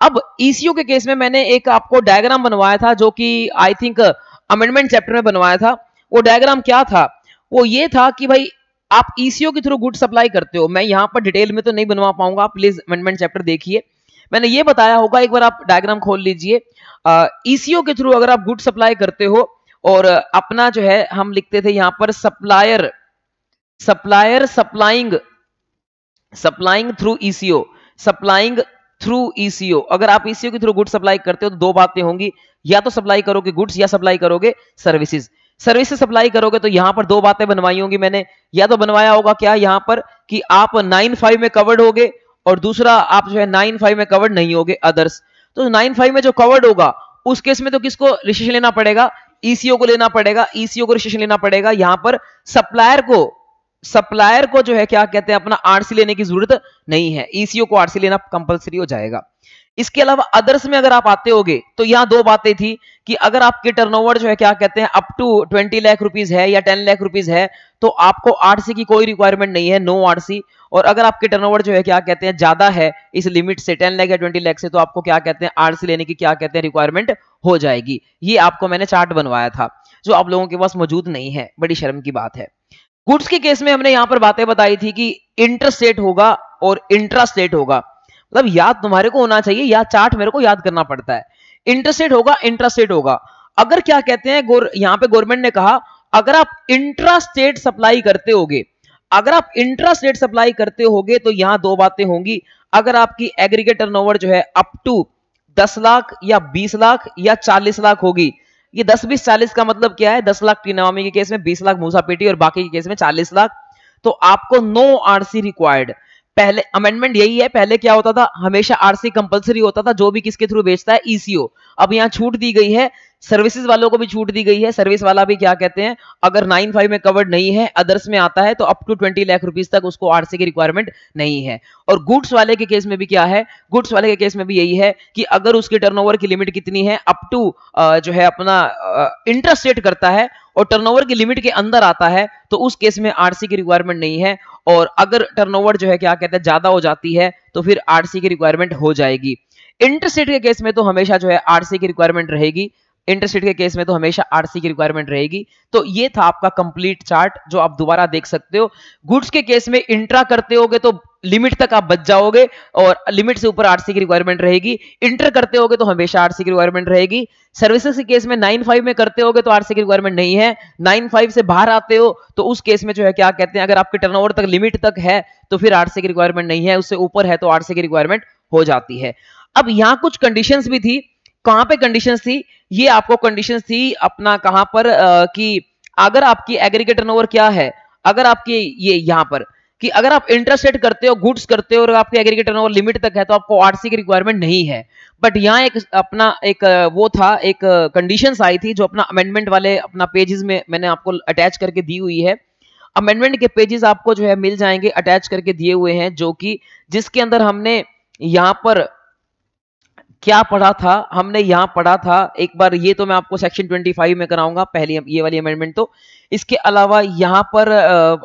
अब ईसीओ के केस में मैंने एक आपको डायग्राम बनवाया था, जो कि आई थिंक अमेंडमेंट चैप्टर में बनवाया था। वो डायग्राम क्या था, वो ये था कि भाई आप ईसीओ के थ्रू गुड सप्लाई करते हो। मैं यहां पर डिटेल में तो नहीं बनवा पाऊंगा, आप प्लीज अमेंडमेंट चैप्टर देखिए, मैंने ये बताया होगा, एक बार आप डायग्राम खोल लीजिए। ईसीओ के थ्रू अगर आप गुड सप्लाई करते हो और अपना जो है हम लिखते थे यहां पर supplier supplying through eco, supplying through eco. अगर आप ईसीओ के थ्रू गुड सप्लाई करते हो तो दो बातें होंगी, या तो सप्लाई करोगे गुड्स या सप्लाई करोगे सर्विसेज। सर्विसेज सप्लाई करोगे तो यहां पर दो बातें बनवाई होंगी मैंने, या तो बनवाया होगा क्या यहां पर कि आप 9(5) में कवर्ड होगे, और दूसरा आप जो है 9(5) में कवर्ड नहीं होगे अदर्स। तो 9(5) में जो कवर्ड होगा उस केस में तो किसको रजिस्ट्रेशन लेना पड़ेगा, ईसीओ को लेना पड़ेगा, ईसीओ को रजिस्ट्रेशन लेना पड़ेगा। यहां पर सप्लायर को जो है क्या कहते हैं अपना आरसी लेने की जरूरत नहीं है, ईसीओ को आरसी लेना कंपलसरी हो जाएगा। इसके अलावा अदर्स में अगर आप आते होगे तो यहां दो बातें थी कि अगर आपके टर्नओवर जो है क्या कहते हैं अप टू 20 लाख रुपीस है या 10 लाख रुपीस है तो आपको आरसी की कोई रिक्वायरमेंट नहीं है, नो आरसी। और अगर आपके टर्नओवर जो है क्या कहते हैं ज्यादा है इस लिमिट से 10 लाख या 20 लाख से, तो आपको क्या कहते हैं आरसी लेने की क्या कहते हैं रिक्वायरमेंट हो जाएगी। ये आपको मैंने चार्ट बनवाया था जो आप लोगों के पास मौजूद नहीं है, बड़ी शर्म की बात है। गुड्स के केस में हमने यहां पर बातें बताई थी कि इंटरस्टेट होगा और इंट्रास्टेट होगा, मतलब याद तुम्हारे को होना चाहिए, या चार्ट मेरे को याद करना पड़ता है। इंटरस्टेट होगा, इंट्रास्टेट होगा। अगर क्या कहते हैं यहां पे गवर्नमेंट ने कहा अगर आप इंट्रास्टेट सप्लाई करते होगे, अगर आप इंट्रास्टेट सप्लाई करते होगे तो यहां दो बातें होंगी। अगर आपकी एग्रीगेट टर्नओवर जो है अप टू 10 लाख या 20 लाख या 40 लाख होगी, ये 10, 20, 40 का मतलब क्या है, 10 लाख टीनावामी के केस में, 20 लाख मूसा पेटी और बाकी के केस में 40 लाख, तो आपको नो आरसी रिक्वायर्ड। पहले अमेंडमेंट यही है, पहले क्या होता था हमेशा आरसी कंपलसरी होता था, जो भी किसके थ्रू बेचता है ईसीओ। अब यहां छूट दी गई है, सर्विसेज वालों को भी छूट दी गई है। सर्विस वाला भी क्या कहते हैं अगर 9(5) में कवर्ड नहीं है अदर्स में आता है तो अप टू 20 लाख रुपीस तक उसको आरसी की रिक्वायरमेंट नहीं है। और गुड्स वाले के केस में भी क्या है, गुड्स वाले के केस में भी यही है कि अगर उसकी टर्नओवर की लिमिट कितनी है अप टू जो है अपना इंटरस्टेट करता है और टर्नओवर की लिमिट के अंदर आता है तो उस केस में आरसी की रिक्वायरमेंट नहीं है। और अगर टर्नओवर जो है क्या कहते हैं ज्यादा हो जाती है तो फिर आरसी की रिक्वायरमेंट हो जाएगी। इंटरस्टेट के केस में तो हमेशा जो है आरसी की रिक्वायरमेंट रहेगी, इंटरस्टेट के केस में तो हमेशा आरसी की रिक्वायरमेंट रहेगी। तो ये था आपका कंप्लीट चार्ट जो आप दोबारा देख सकते हो। गुड्स के केस में इंट्रा करते होगे तो लिमिट तक आप बच जाओगे और लिमिट से ऊपर आरसी की रिक्वायरमेंट रहेगी, इंटर करते होगे तो हमेशा आरसी की रिक्वायरमेंट रहेगी। सर्विसेज के केस में 9(5) में करते होगे तो आरसी की रिक्वायरमेंट नहीं है, 9(5) से बाहर आते हो तो उस केस में जो है क्या कहते हैं अगर आपके टर्नओवर तक लिमिट तक है तो फिर आरसी की रिक्वायरमेंट नहीं है, उससे ऊपर है तो आरसी की रिक्वायरमेंट हो जाती है। अब यहां कुछ कंडीशंस भी थी, कहां पे कंडीशंस थी, ये आपको कंडीशंस थी अपना कहां पर कि अगर आपकी एग्रीगेट टर्नओवर क्या है, अगर आपकी ये यहां पर कि अगर आप इंटरस्टेट करते हो गुड्स करते हो और आपके एग्रीगेट टर्नओवर लिमिट तक है तो आपको आरसी की रिक्वायरमेंट नहीं है। बट यहाँ एक अपना एक वो था, एक कंडीशंस आई थी जो अपना अमेंडमेंट वाले अपना पेजेस में मैंने आपको अटैच करके दी हुई है। अमेंडमेंट के पेजेस आपको जो है मिल जाएंगे, अटैच करके दिए हुए हैं, जो कि जिसके अंदर हमने यहां पर क्या पढ़ा था, हमने यहां पढ़ा था एक बार, ये तो मैं आपको सेक्शन 25 में कराऊंगा पहली ये वाली अमेंडमेंट। तो इसके अलावा यहां पर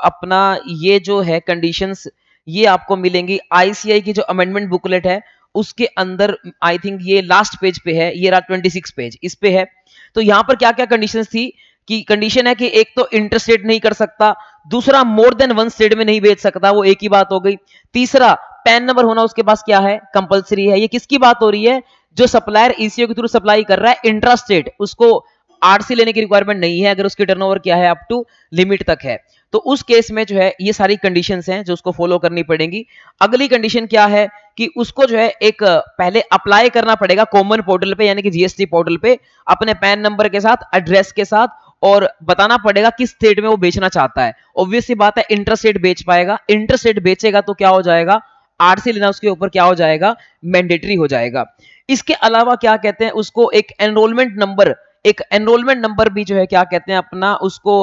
अपना ये जो है कंडीशंस ये आपको मिलेंगी आईसीआई की जो अमेंडमेंट बुकलेट है उसके अंदर, आई थिंक ये लास्ट पेज पे है, ये रहा 26 पेज इस पे है। तो यहां पर क्या क्या कंडीशंस थी कि कंडीशन है कि एक तो इंटरस्टेट नहीं कर सकता, दूसरा मोर देन 1 स्टेट में नहीं बेच सकता, वो एक ही बात हो गई, तीसरा पैन नंबर होना उसके पास क्या है कंपलसरी है। ये किसकी बात हो रही है, जो सप्लायर ईसीओ के थ्रू सप्लाई कर रहा है इंट्रास्टेट, उसको आरसी लेने की रिक्वायरमेंट नहीं है अगर उसकी टर्नओवर क्या है अप टू लिमिट तक है। तो उस केस में जो है ये सारी कंडीशंस हैं जो उसको फॉलो करनी पड़ेंगी। अगली कंडीशन क्या है कि उसको जो है एक पहले अप्लाई करना पड़ेगा कॉमन पोर्टल पे यानी कि जीएसटी पोर्टल पे अपने पैन नंबर के साथ एड्रेस के साथ, और बताना पड़ेगा किस स्टेट में वो बेचना चाहता है। ऑब्वियस सी बात है इंटरस्टेट बेच पाएगा, इंटरस्टेट बेचेगा तो क्या हो जाएगा आरसी लेना उसके ऊपर क्या हो जाएगा मैंडेटरी हो जाएगा। इसके अलावा क्या कहते हैं उसको एक एनरोलमेंट नंबर भी जो है क्या कहते हैं अपना उसको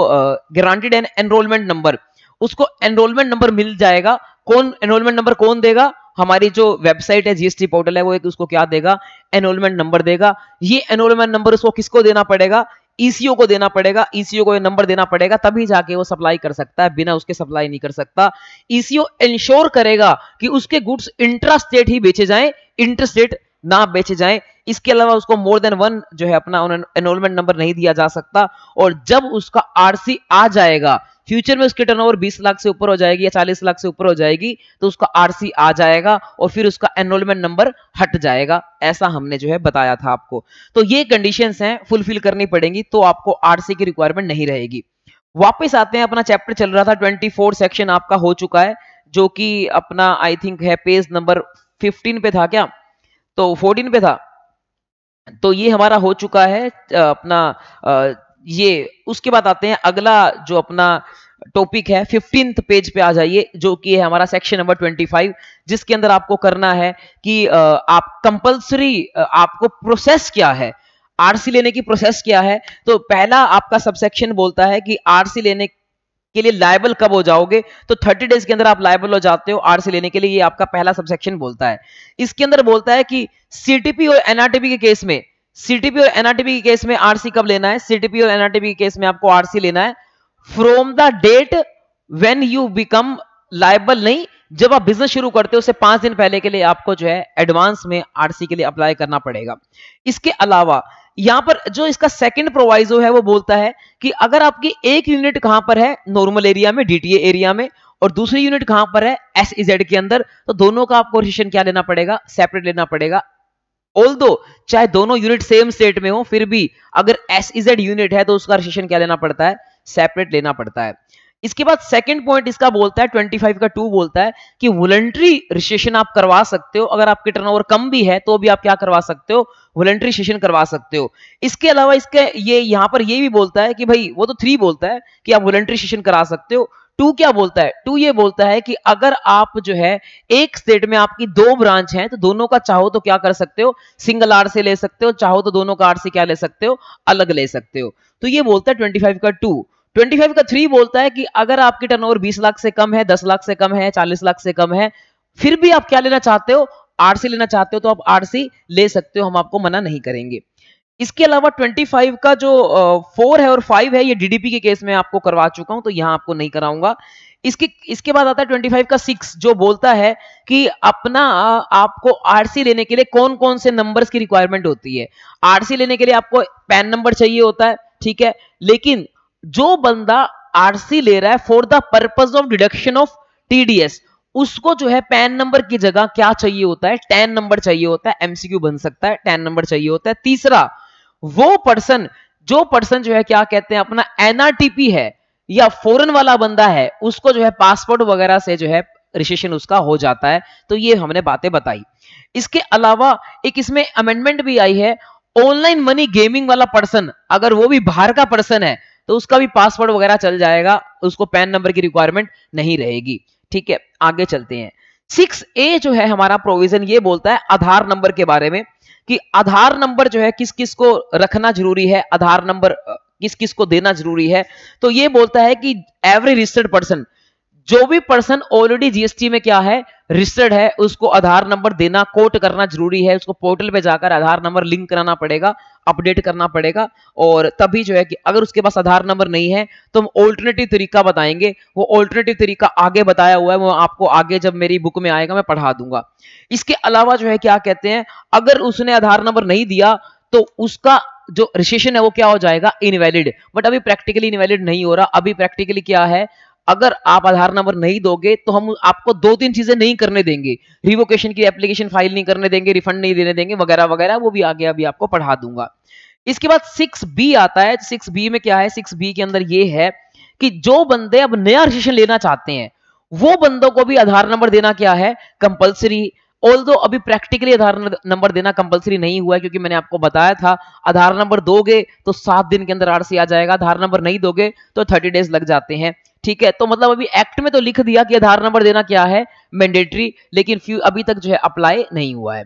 गारंटीड एनरोलमेंट नंबर, उसको एनरोलमेंट नंबर मिल जाएगा। कौन एनरोलमेंट नंबर कौन देगा, हमारी जो वेबसाइट है जीएसटी पोर्टल है वो एक उसको क्या देगा एनरोलमेंट नंबर देगा। ये एनरोलमेंट नंबर उसको किसको देना पड़ेगा, ईसीओ को देना पड़ेगा, ईसीओ को ये नंबर देना पड़ेगा तभी जाके वो सप्लाई कर सकता है, बिना उसके सप्लाई नहीं कर सकता। ईसीओ इंश्योर करेगा कि उसके गुड्स इंट्रास्टेट ही बेचे जाएं, इंटरस्टेट ना बेचे जाएं। इसके अलावा उसको मोर देन 1 जो है अपना एनरोलमेंट नंबर नहीं दिया जा सकता। और जब उसका आरसी आ जाएगा फ्यूचर में उसकी टर्नओवर 20 लाख से ऊपर हो जाएगी या 40 लाख से ऊपर हो जाएगी तो उसका आरसी आ जाएगा और फिर उसका एनरोलमेंट नंबर हट जाएगा। ऐसा हमने जो है बताया था आपको। तो ये कंडीशंस हैं, फुलफिल करनी पड़ेंगी तो आपको आरसी की रिक्वायरमेंट नहीं रहेगी। वापस आते हैं, अपना चैप्टर चल रहा था 24 सेक्शन आपका हो चुका है, जो कि अपना आई थिंक है पेज नंबर 15 पे था क्या, तो 14 पे था, तो ये हमारा हो चुका है अपना ये। उसके बाद आते हैं अगला जो अपना टॉपिक है 15th पेज पे आ जाइए, जो कि है हमारा सेक्शन नंबर 25, जिसके अंदर आपको करना है कि आप कंपल्सरी आपको प्रोसेस क्या है, आरसी लेने की प्रोसेस क्या है। तो पहला आपका सबसेक्शन बोलता है कि आरसी लेने के लिए लायबल कब हो जाओगे, तो 30 डेज के अंदर आप लायबल हो जाते हो आरसी लेने के लिए, ये आपका पहला सबसेक्शन बोलता है। इसके अंदर बोलता है कि सीटीपी और एनआरटीपी के केस में, सीटीपी और एनआरटीपी के केस में आरसी कब लेना है, सीटीपी और एनआरटीपी के केस में आपको आरसी लेना है from the date when you become liable, नहीं, जब आप बिजनेस शुरू करते हो उससे 5 दिन पहले के लिए आपको जो है एडवांस में आरसी के लिए अप्लाई करना पड़ेगा। इसके अलावा यहां पर जो इसका सेकंड प्रोवाइजो है वो बोलता है कि अगर आपकी एक यूनिट कहां पर है, नॉर्मल एरिया में, डीटीए एरिया में, और दूसरी यूनिट कहां पर है, एसईजेड के अंदर, तो दोनों का आपको रजिस्ट्रेशन क्या लेना पड़ेगा, सेपरेट लेना पड़ेगा। ऑल्दो चाहे दोनों यूनिट सेम स्टेट में हो, फिर भी अगर एसईजेड यूनिट है तो उसका रजिस्ट्रेशन क्या लेना पड़ता है, सेपरेट लेना पड़ता है। इसके बाद सेकंड पॉइंट इसका बोलता है 25 का 2 बोलता है कि वॉलंटरी रजिस्ट्रेशन आप करवा सकते हो, अगर आपकी टर्नओवर कम भी है तो भी आप क्या करवा सकते हो, वॉलंटरी रजिस्ट्रेशन करवा सकते हो। इसके अलावा इसके ये यहां पर ये भी बोलता है कि भाई वो तो 3 बोलता है कि आप वॉलंटरी रजिस्ट्रेशन करा सकते हो। 2 क्या बोलता है, 2 ये बोलता है कि अगर आप जो है एक स्टेट में आपकी 2 ब्रांच हैं तो दोनों का चाहो तो क्या कर सकते हो, सिंगल आर से ले सकते हो, चाहो तो दोनों का आर से क्या ले सकते हो, अलग ले सकते हो। तो ये बोलता है 25 का 2। 25 का 3 बोलता है कि अगर आपकी टर्नओवर 20 लाख से कम है, 10 लाख से कम है, 40 लाख से कम है, फिर भी आप क्या लेना चाहते हो, आरसी लेना चाहते हो, तो आप आरसी ले सकते हो, हम आपको मना नहीं करेंगे। इसके अलावा 25 का जो 4 है और 5 है, ये डीडीपी के केस में आपको करवा चुका हूं, तो यहां आपको नहीं कराऊंगा। इसके बाद आता है 25 का 6, जो बोलता है कि अपना आपको आरसी लेने के लिए कौन कौन से नंबर्स की रिक्वायरमेंट होती है। आरसी लेने के लिए आपको पैन नंबर चाहिए होता है, ठीक है, लेकिन जो बंदा आरसी ले रहा है for the purpose of deduction of TDS, उसको जो है पैन नंबर की जगह क्या चाहिए होता है, टैन नंबर चाहिए होता है। एमसीक्यू बन सकता है, टैन नंबर चाहिए होता है। तीसरा, वो पर्सन जो है क्या कहते हैं अपना एनआरटीपी है या फॉरेन वाला बंदा है, उसको जो है पासपोर्ट वगैरह से जो है रजिस्ट्रेशन उसका हो जाता है। तो ये हमने बातें बताई। इसके अलावा एक इसमें अमेंडमेंट भी आई है, ऑनलाइन मनी गेमिंग वाला पर्सन अगर वो भी बाहर का पर्सन है तो उसका भी पासवर्ड वगैरह चल जाएगा, उसको पैन नंबर की रिक्वायरमेंट नहीं रहेगी। ठीक है, आगे चलते हैं। 6A जो है हमारा प्रोविजन, ये बोलता है आधार नंबर के बारे में कि आधार नंबर जो है किस किस को रखना जरूरी है, आधार नंबर किस किस को देना जरूरी है। तो ये बोलता है कि एवरी रजिस्टर्ड पर्सन, जो भी पर्सन ऑलरेडी जीएसटी में क्या है, रजिस्टर्ड है, उसको आधार नंबर देना, कोट करना जरूरी है। उसको पोर्टल पे जाकर आधार नंबर लिंक कराना पड़ेगा, अपडेट करना पड़ेगा, और तभी जो है कि अगर उसके पास आधार नंबर नहीं है तो हम ऑल्टरनेटिव तरीका बताएंगे। वो ऑल्टरनेटिव तरीका आगे बताया हुआ है, वो आपको आगे जब मेरी बुक में आएगा मैं पढ़ा दूंगा। इसके अलावा जो है क्या कहते हैं, अगर उसने आधार नंबर नहीं दिया तो उसका जो रजिस्ट्रेशन है वो क्या हो जाएगा, इनवैलिड। बट अभी प्रैक्टिकली इनवैलिड नहीं हो रहा। अभी प्रैक्टिकली क्या है, अगर आप आधार नंबर नहीं दोगे तो हम आपको 2-3 चीजें नहीं करने देंगे, रिवोकेशन की एप्लीकेशन फाइल नहीं करने देंगे, रिफंड नहीं देने देंगे, वगैरह वगैरह, वो भी आगे अभी आपको पढ़ा दूंगा। इसके बाद 6B आता है। 6B में क्या है, 6B के अंदर ये है कि जो बंदे अब नया रजिस्ट्रेशन लेना चाहते हैं वो बंदों को भी आधार नंबर देना क्या है, कंपलसरी। ऑल्दो अभी प्रैक्टिकली आधार नंबर देना कंपलसरी नहीं हुआ है, क्योंकि मैंने आपको बताया था आधार नंबर दोगे तो 7 दिन के अंदर आरसी आ जाएगा, आधार नंबर नहीं दोगे तो 30 डेज लग जाते हैं। ठीक है, तो मतलब अभी एक्ट में तो लिख दिया कि आधार नंबर देना क्या है, मैंडेटरी, लेकिन अभी तक जो है अप्लाई नहीं हुआ है।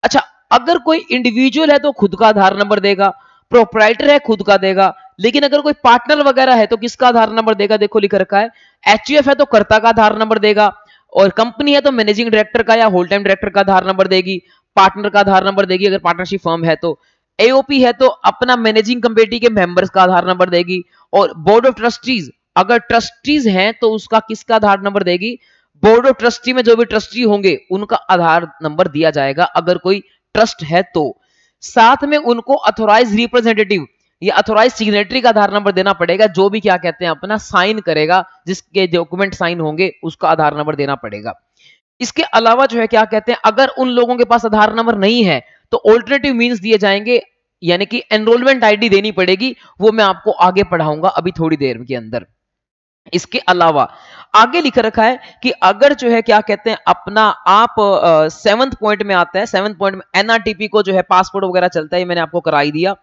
अच्छा, अगर कोई इंडिविजुअल है तो खुद का आधार नंबर देगा, प्रोप्राइटर है खुद का देगा, लेकिन अगर कोई पार्टनर वगैरह है तो किसका आधार नंबर देगा, देखो लिख रखा है, एचयूएफ है तो कर्ता का आधार नंबर देगा, और कंपनी है तो मैनेजिंग डायरेक्टर का या होल टाइम डायरेक्टर का आधार नंबर देगी, पार्टनर का आधार नंबर देगी अगर पार्टनरशिप फर्म है तो, एओपी है तो अपना मैनेजिंग कमेटी के मेंबर्स का आधार नंबर देगी, और बोर्ड ऑफ ट्रस्टीज अगर ट्रस्टीज हैं तो उसका किसका आधार नंबर देगी, बोर्ड ऑफ ट्रस्टी में जो भी ट्रस्टी होंगे उनका आधार नंबर दिया जाएगा अगर कोई ट्रस्ट है तो। साथ में उनको ऑथोराइज रिप्रेजेंटेटिव, या अथोराइज सिग्नेटरी का आधार नंबर देना पड़ेगा, जो भी क्या कहते हैं अपना साइन करेगा, जिसके डॉक्यूमेंट साइन होंगे उसका आधार नंबर देना पड़ेगा। इसके अलावा जो है क्या कहते हैं, अगर उन लोगों के पास आधार नंबर नहीं है तो ऑल्टरनेटिव मींस दिए जाएंगे, यानी कि एनरोलमेंट आईडी देनी पड़ेगी, वो मैं आपको आगे पढ़ाऊंगा अभी थोड़ी देर के अंदर। इसके अलावा आगे लिख रखा है कि अगर जो है क्या कहते हैं अपना आप 7th पॉइंट में आता है, 7th पॉइंट में एनआरटीपी को जो है पासपोर्ट वगैरह चलता है, मैंने आपको कराई दिया।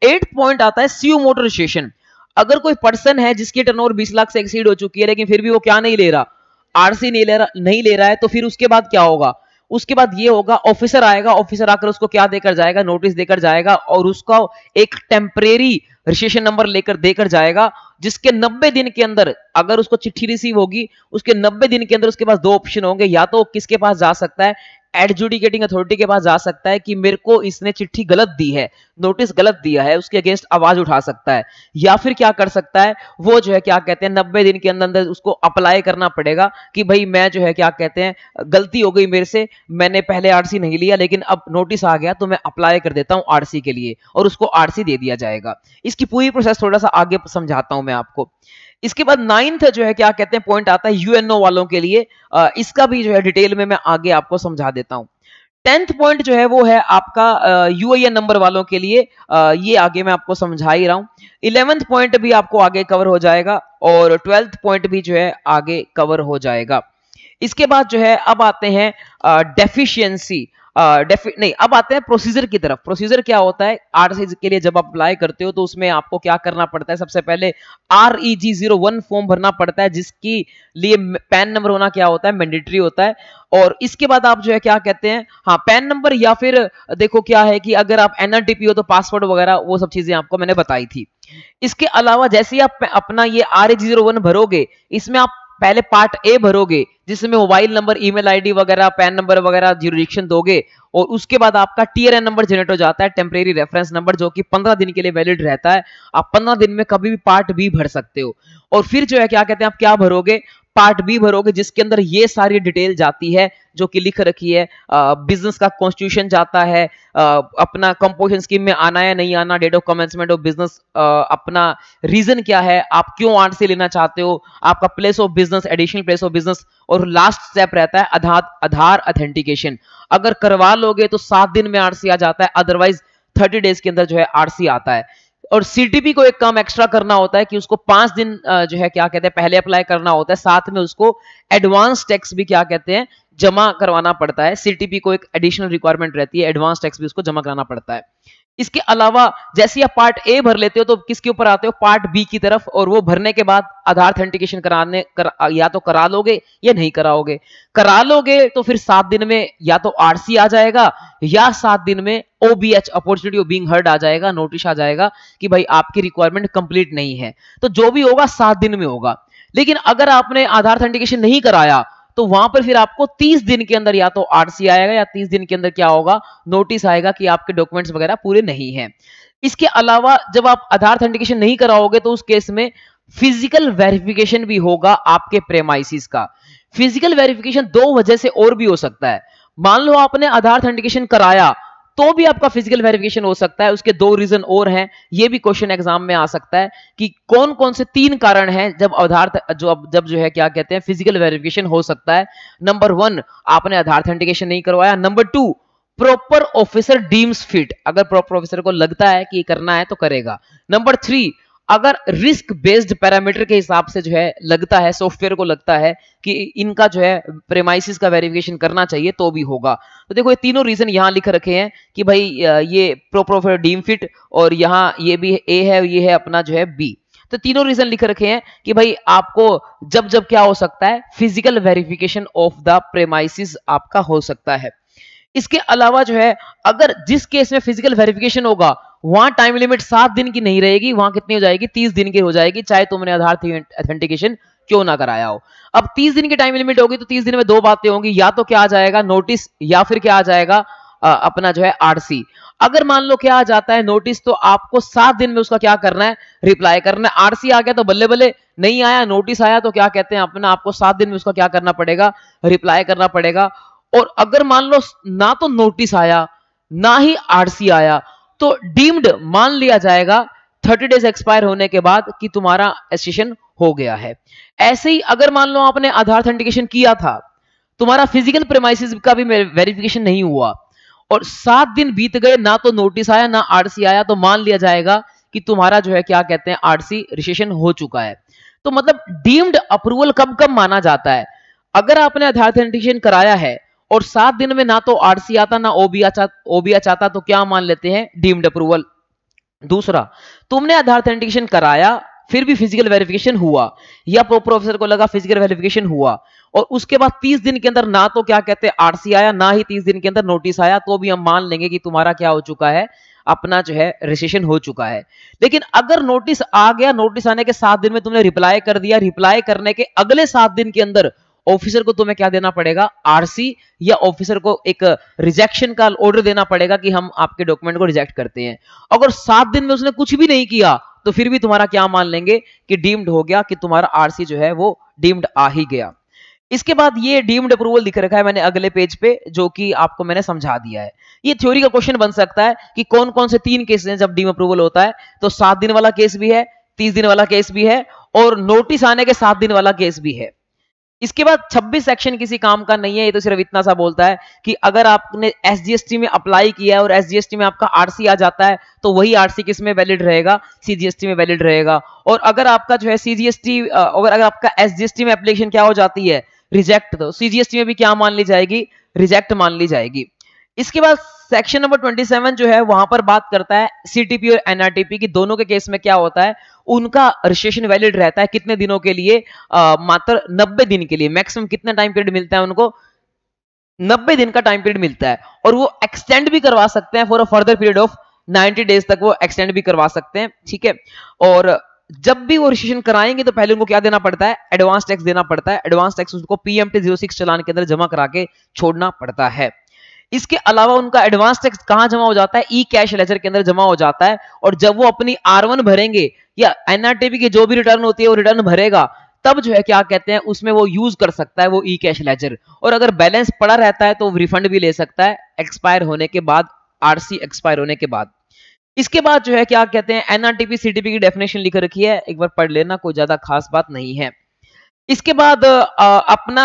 8th पॉइंट आता है सीयू मोटर रजिस्ट्रेशन। अगर कोई पर्सन है जिसकी टर्नओवर 20 लाख से एक्सीड हो चुकी है लेकिन फिर भी वो क्या नहीं ले रहा, आरसी नहीं ले रहा है, तो फिर उसके बाद क्या होगा, उसके बाद ये होगा ऑफिसर आएगा, ऑफिसर आकर उसको क्या देकर जाएगा, नोटिस देकर जाएगा और उसका एक टेम्परेरी रजिस्ट्रेशन नंबर लेकर देकर जाएगा, जिसके 90 दिन के अंदर अगर उसको चिट्ठी रिसीव होगी, उसके 90 दिन के अंदर उसके पास दो ऑप्शन होंगे, या तो किसके पास जा सकता है, एडजुडिकेटिंग अथॉरिटी के पास जा सकता है कि मेरे को इसने चिट्ठी गलत दी है, नोटिस गलत दिया है, उसके अगेंस्ट आवाज उठा सकता है, या फिर क्या कर सकता है, वो जो है क्या कहते हैं 90 दिन के अंदर उसको अप्लाई करना पड़ेगा कि भाई मैं जो है क्या कहते हैं गलती हो गई मेरे से, मैंने पहले आरसी नहीं लिया लेकिन अब नोटिस आ गया तो मैं अप्लाई कर देता हूं आरसी के लिए, और उसको आरसी दे दिया जाएगा। इसकी पूरी प्रोसेस थोड़ा सा आगे समझाता हूं मैं आपको। इसके बाद 9th जो है क्या कहते हैं पॉइंट आता है यूएनओ वालों के लिए, इसका भी जो है डिटेल में मैं आगे आपको समझा देता हूं। 10th पॉइंट जो है वो है आपका यूएएन नंबर वालों के लिए, ये आगे मैं आपको समझा ही रहा हूं। 11th पॉइंट भी आपको आगे कवर हो जाएगा और 12th पॉइंट भी जो है आगे कवर हो जाएगा। इसके बाद जो है अब आते हैं डेफिशिएंसी, नहीं अब आते हैं प्रोसीजर की तरफ। प्रोसीजर क्या होता है, आरसी के लिए जब आप अप्लाई करते हो तो उसमें आपको क्या करना पड़ता है, सबसे पहले REG01 फॉर्म भरना पड़ता है, जिसकी लिए पैन नंबर होना क्या होता है, मैंडेटरी होता है। और इसके बाद आप जो है क्या कहते हैं, हाँ पैन नंबर, या फिर देखो क्या है कि अगर आप एनआरटीपी हो तो पासवर्ड वगैरह वो सब चीजें आपको मैंने बताई थी। इसके अलावा जैसे ही आप अपना ये REG01 भरोगे, इसमें आप पहले पार्ट ए भरोगे जिसमें मोबाइल नंबर, ईमेल आईडी वगैरह, पैन नंबर वगैरह ज्यूरिडिक्शन दोगे, और उसके बाद आपका टीआरएन नंबर जनरेट हो जाता है, टेम्परेरी रेफरेंस नंबर, जो कि 15 दिन के लिए वैलिड रहता है। आप 15 दिन में कभी भी पार्ट बी भर सकते हो। और फिर जो है क्या कहते हैं आप क्या भरोगे, पार्ट बी भरोगे, जिसके अंदर ये सारी डिटेल जाती है जो कि लिख रखी है। बिजनेस का कॉन्स्टिट्यूशन जाता है, अपना कंपोजिशन स्कीम में आना है नहीं आना, date of commencement of business, अपना रीजन क्या है, आप क्यों आरसी लेना चाहते हो, आपका place of business, additional place of business, और लास्ट स्टेप रहता है आधार ऑथेंटिकेशन। अगर करवा लोगे तो 7 दिन में आरसी आ जाता है, अदरवाइज 30 डेज के अंदर जो है आरसी आता है। और सीटीपी को एक काम एक्स्ट्रा करना होता है कि उसको 5 दिन जो है क्या कहते हैं पहले अप्लाई करना होता है, साथ में उसको एडवांस टैक्स भी क्या कहते हैं जमा करवाना पड़ता है। सीटीपी को एक एडिशनल रिक्वायरमेंट रहती है, एडवांस टैक्स भी उसको जमा कराना पड़ता है। इसके अलावा जैसे आप पार्ट ए भर लेते हो तो किसके ऊपर आते हो, पार्ट बी की तरफ, और वो भरने के बाद आधार ऑथेंटिकेशन या तो करा लोगे या नहीं कराओगे। करा लोगे तो फिर 7 दिन में या तो आरसी आ जाएगा या 7 दिन में OBH, opportunity of being heard आ जाएगा, नोटिस आ जाएगा कि भाई आपकी रिक्वायरमेंट कंप्लीट नहीं है। तो जो भी होगा 7 दिन में होगा। लेकिन अगर आपने आधार ऑथेंटिकेशन नहीं कराया तो वहां पर फिर आपको 30 दिन के अंदर या तो आरसी आएगा या 30 दिन के अंदर क्या होगा, नोटिस आएगा कि आपके डॉक्यूमेंट्स वगैरह पूरे नहीं हैं। इसके अलावा जब आप आधार ऑथेंटिकेशन नहीं कराओगे तो उस केस में फिजिकल वेरिफिकेशन भी होगा आपके प्रेमाइसिस का। फिजिकल वेरिफिकेशन 2 वजह से और भी हो सकता है। मान लो आपने आधार ऑथेंटिकेशन कराया तो भी आपका फिजिकल वेरिफिकेशन हो सकता है। उसके 2 रीजन और हैं, ये भी क्वेश्चन एग्जाम में आ सकता है कि कौन कौन से 3 कारण हैं जब आधार जब जो है क्या कहते हैं फिजिकल वेरिफिकेशन हो सकता है। नंबर 1, आपने आधार ऑथेंटिकेशन नहीं करवाया। Number 2, proper officer deems fit, अगर प्रॉपर ऑफिसर को लगता है कि करना है तो करेगा। नंबर 3, अगर रिस्क बेस्ड पैरामीटर के हिसाब से जो है लगता है, सॉफ्टवेयर को लगता है कि इनका जो है प्रेमाइसिस का वेरिफिकेशन करना चाहिए तो भी होगा। तो देखो ये तीनों रीजन यहां लिख रखे हैं कि भाई ये प्रॉपर डीम फिट, और यहां ये भी ए है, ये है अपना जो है बी। तो तीनों रीजन लिख रखे हैं कि भाई आपको जब जब क्या हो सकता है, physical verification of the premises आपका हो सकता है। इसके अलावा जो है अगर जिस केस में फिजिकल वेरिफिकेशन होगा वहां टाइम लिमिट 7 दिन की नहीं रहेगी, वहां कितनी हो जाएगी, 30 दिन की हो जाएगी, चाहे तुमने आधार ऑथेंटिकेशन क्यों ना कराया हो। अब 30 दिन की टाइम लिमिट होगी तो 30 दिन में 2 बातें होंगी, या तो क्या आ जाएगा नोटिस, या फिर क्या आ जाएगा अपना जो है आरसी। अगर मान लो क्या आ जाता है नोटिस, तो आपको 7 दिन में उसका क्या करना है, रिप्लाई करना है। आरसी आ गया तो बल्ले बल्ले, नहीं आया नोटिस आया तो क्या कहते हैं अपना आपको 7 दिन में उसका क्या करना पड़ेगा, रिप्लाई करना पड़ेगा। और अगर मान लो ना तो नोटिस आया ना ही आरसी आया तो डीम्ड मान लिया जाएगा 30 डेज एक्सपायर होने के बाद कि तुम्हारा रजिस्ट्रेशन हो गया है। ऐसे ही अगर मान लो आपने आधार ऑथेंटिकेशन किया था, तुम्हारा फिजिकल प्रेमाइसिस का भी वेरिफिकेशन नहीं हुआ और 7 दिन बीत गए, ना तो नोटिस आया ना आरसी आया, तो मान लिया जाएगा कि तुम्हारा जो है क्या कहते हैं आरसी रजिस्ट्रेशन हो चुका है। तो मतलब डीम्ड अप्रूवल कब कब माना जाता है? अगर आपने आधार ऑथेंटिकेशन कराया है और 7 दिन में ना तो आरसी आता ना ओबीएच आता, तो क्या मान लेते हैं? Deemed approval. दूसरा, तुमने आधार ऑथेंटिकेशन कराया फिर भी फिजिकल वेरिफिकेशन हुआ या प्रॉपर ऑफिसर को लगा फिजिकल वेरिफिकेशन हुआ और उसके बाद 30 दिन के अंदर ना तो क्या कहते हैं आरसी आया ना ही 30 दिन के अंदर नोटिस आया, तो भी हम मान लेंगे कि तुम्हारा क्या हो चुका है, अपना जो है रजिस्ट्रेशन हो चुका है। लेकिन अगर नोटिस आ गया, नोटिस आने के 7 दिन में तुमने रिप्लाई कर दिया, रिप्लाई करने के अगले 7 दिन के अंदर ऑफिसर को तुम्हें क्या देना पड़ेगा? आरसी, या ऑफिसर को एक रिजेक्शन का ऑर्डर देना पड़ेगा कि हम आपके डॉक्यूमेंट को रिजेक्ट करते हैं। अगर 7 दिन में उसने कुछ भी नहीं किया तो फिर भी तुम्हारा क्या मान लेंगे कि डीम्ड हो गया, कि तुम्हारा आरसी जो है वो डीम्ड आ ही गया। इसके बाद ये डीम्ड अप्रूवल दिख रखा है मैंने अगले पेज पे, जो कि आपको मैंने समझा दिया है। ये थ्योरी का क्वेश्चन बन सकता है कि कौन कौन से 3 केस हैं जब डीम अप्रूवल होता है। तो 7 दिन वाला केस भी है, 30 दिन वाला केस भी है और नोटिस आने के 7 दिन वाला केस भी है। इसके बाद 26 सेक्शन किसी काम का नहीं है, ये तो सिर्फ इतना सा बोलता है कि अगर आपने एसजीएसटी में अप्लाई किया है और एसजीएसटी में आपका आरसी आ जाता है तो वही आरसी किस में वैलिड रहेगा? सीजीएसटी में वैलिड रहेगा। और अगर आपका जो है सीजीएसटी अगर आपका एसजीएसटी में एप्लीकेशन क्या हो जाती है? रिजेक्ट, तो सीजीएसटी में भी क्या मान ली जाएगी? रिजेक्ट मान ली जाएगी। इसके बाद सेक्शन नंबर 27 जो है वहां पर बात करता है सीटीपी और एनआरटीपी की, दोनों के केस में क्या होता है, उनका रजिस्ट्रेशन वैलिड रहता है कितने दिनों के लिए? मात्र 90 दिन के लिए। मैक्सिमम कितना टाइम पीरियड मिलता है उनको? 90 दिन का टाइम पीरियड मिलता है और वो एक्सटेंड भी करवा सकते हैं for a further period of 90 days तक, वो एक्सटेंड भी करवा सकते हैं। ठीक है, और जब भी वो रजिस्ट्रेशन कराएंगे तो पहले उनको क्या देना पड़ता है? एडवांस टैक्स देना पड़ता है। एडवांस टैक्स उनको पीएमटी 06 चालान के अंदर जमा करा के छोड़ना पड़ता है। इसके अलावा उनका एडवांस टैक्स कहां जमा हो जाता है? ई कैश लेजर के अंदर जमा हो जाता है और जब वो अपनी R1 भरेंगे या एनआरटीपी की जो भी रिटर्न होती है वो रिटर्न भरेगा, तब जो है क्या कहते हैं उसमें वो यूज कर सकता है वो ई कैश लेजर। और अगर बैलेंस पड़ा रहता है तो रिफंड भी ले सकता है एक्सपायर होने के बाद, आरसी एक्सपायर होने के बाद। इसके बाद जो है क्या कहते हैं एनआरटीपी सीटीपी की डेफिनेशन लिख रखी है, एक बार पढ़ लेना, कोई ज्यादा खास बात नहीं है। इसके बाद अपना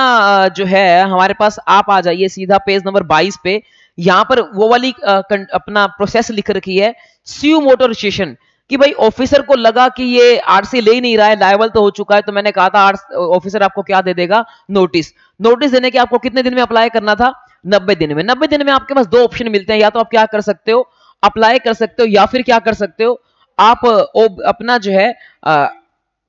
जो है हमारे पास आप आ जाइए सीधा पेज नंबर 22 पे। यहां पर वो वाली अपना प्रोसेस लिख रखी है स्यू मोटो रजिस्ट्रेशन, कि भाई ऑफिसर को लगा कि ये आरसी ले नहीं रहा है, लायबल तो हो चुका है, तो मैंने कहा था ऑफिसर आपको क्या दे देगा? नोटिस। नोटिस देने के आपको कितने दिन में अप्लाई करना था? 90 दिन में। 90 दिन में आपके पास 2 ऑप्शन मिलते हैं, या तो आप क्या कर सकते हो? अप्लाई कर सकते हो, या फिर क्या कर सकते हो? आप अपना जो है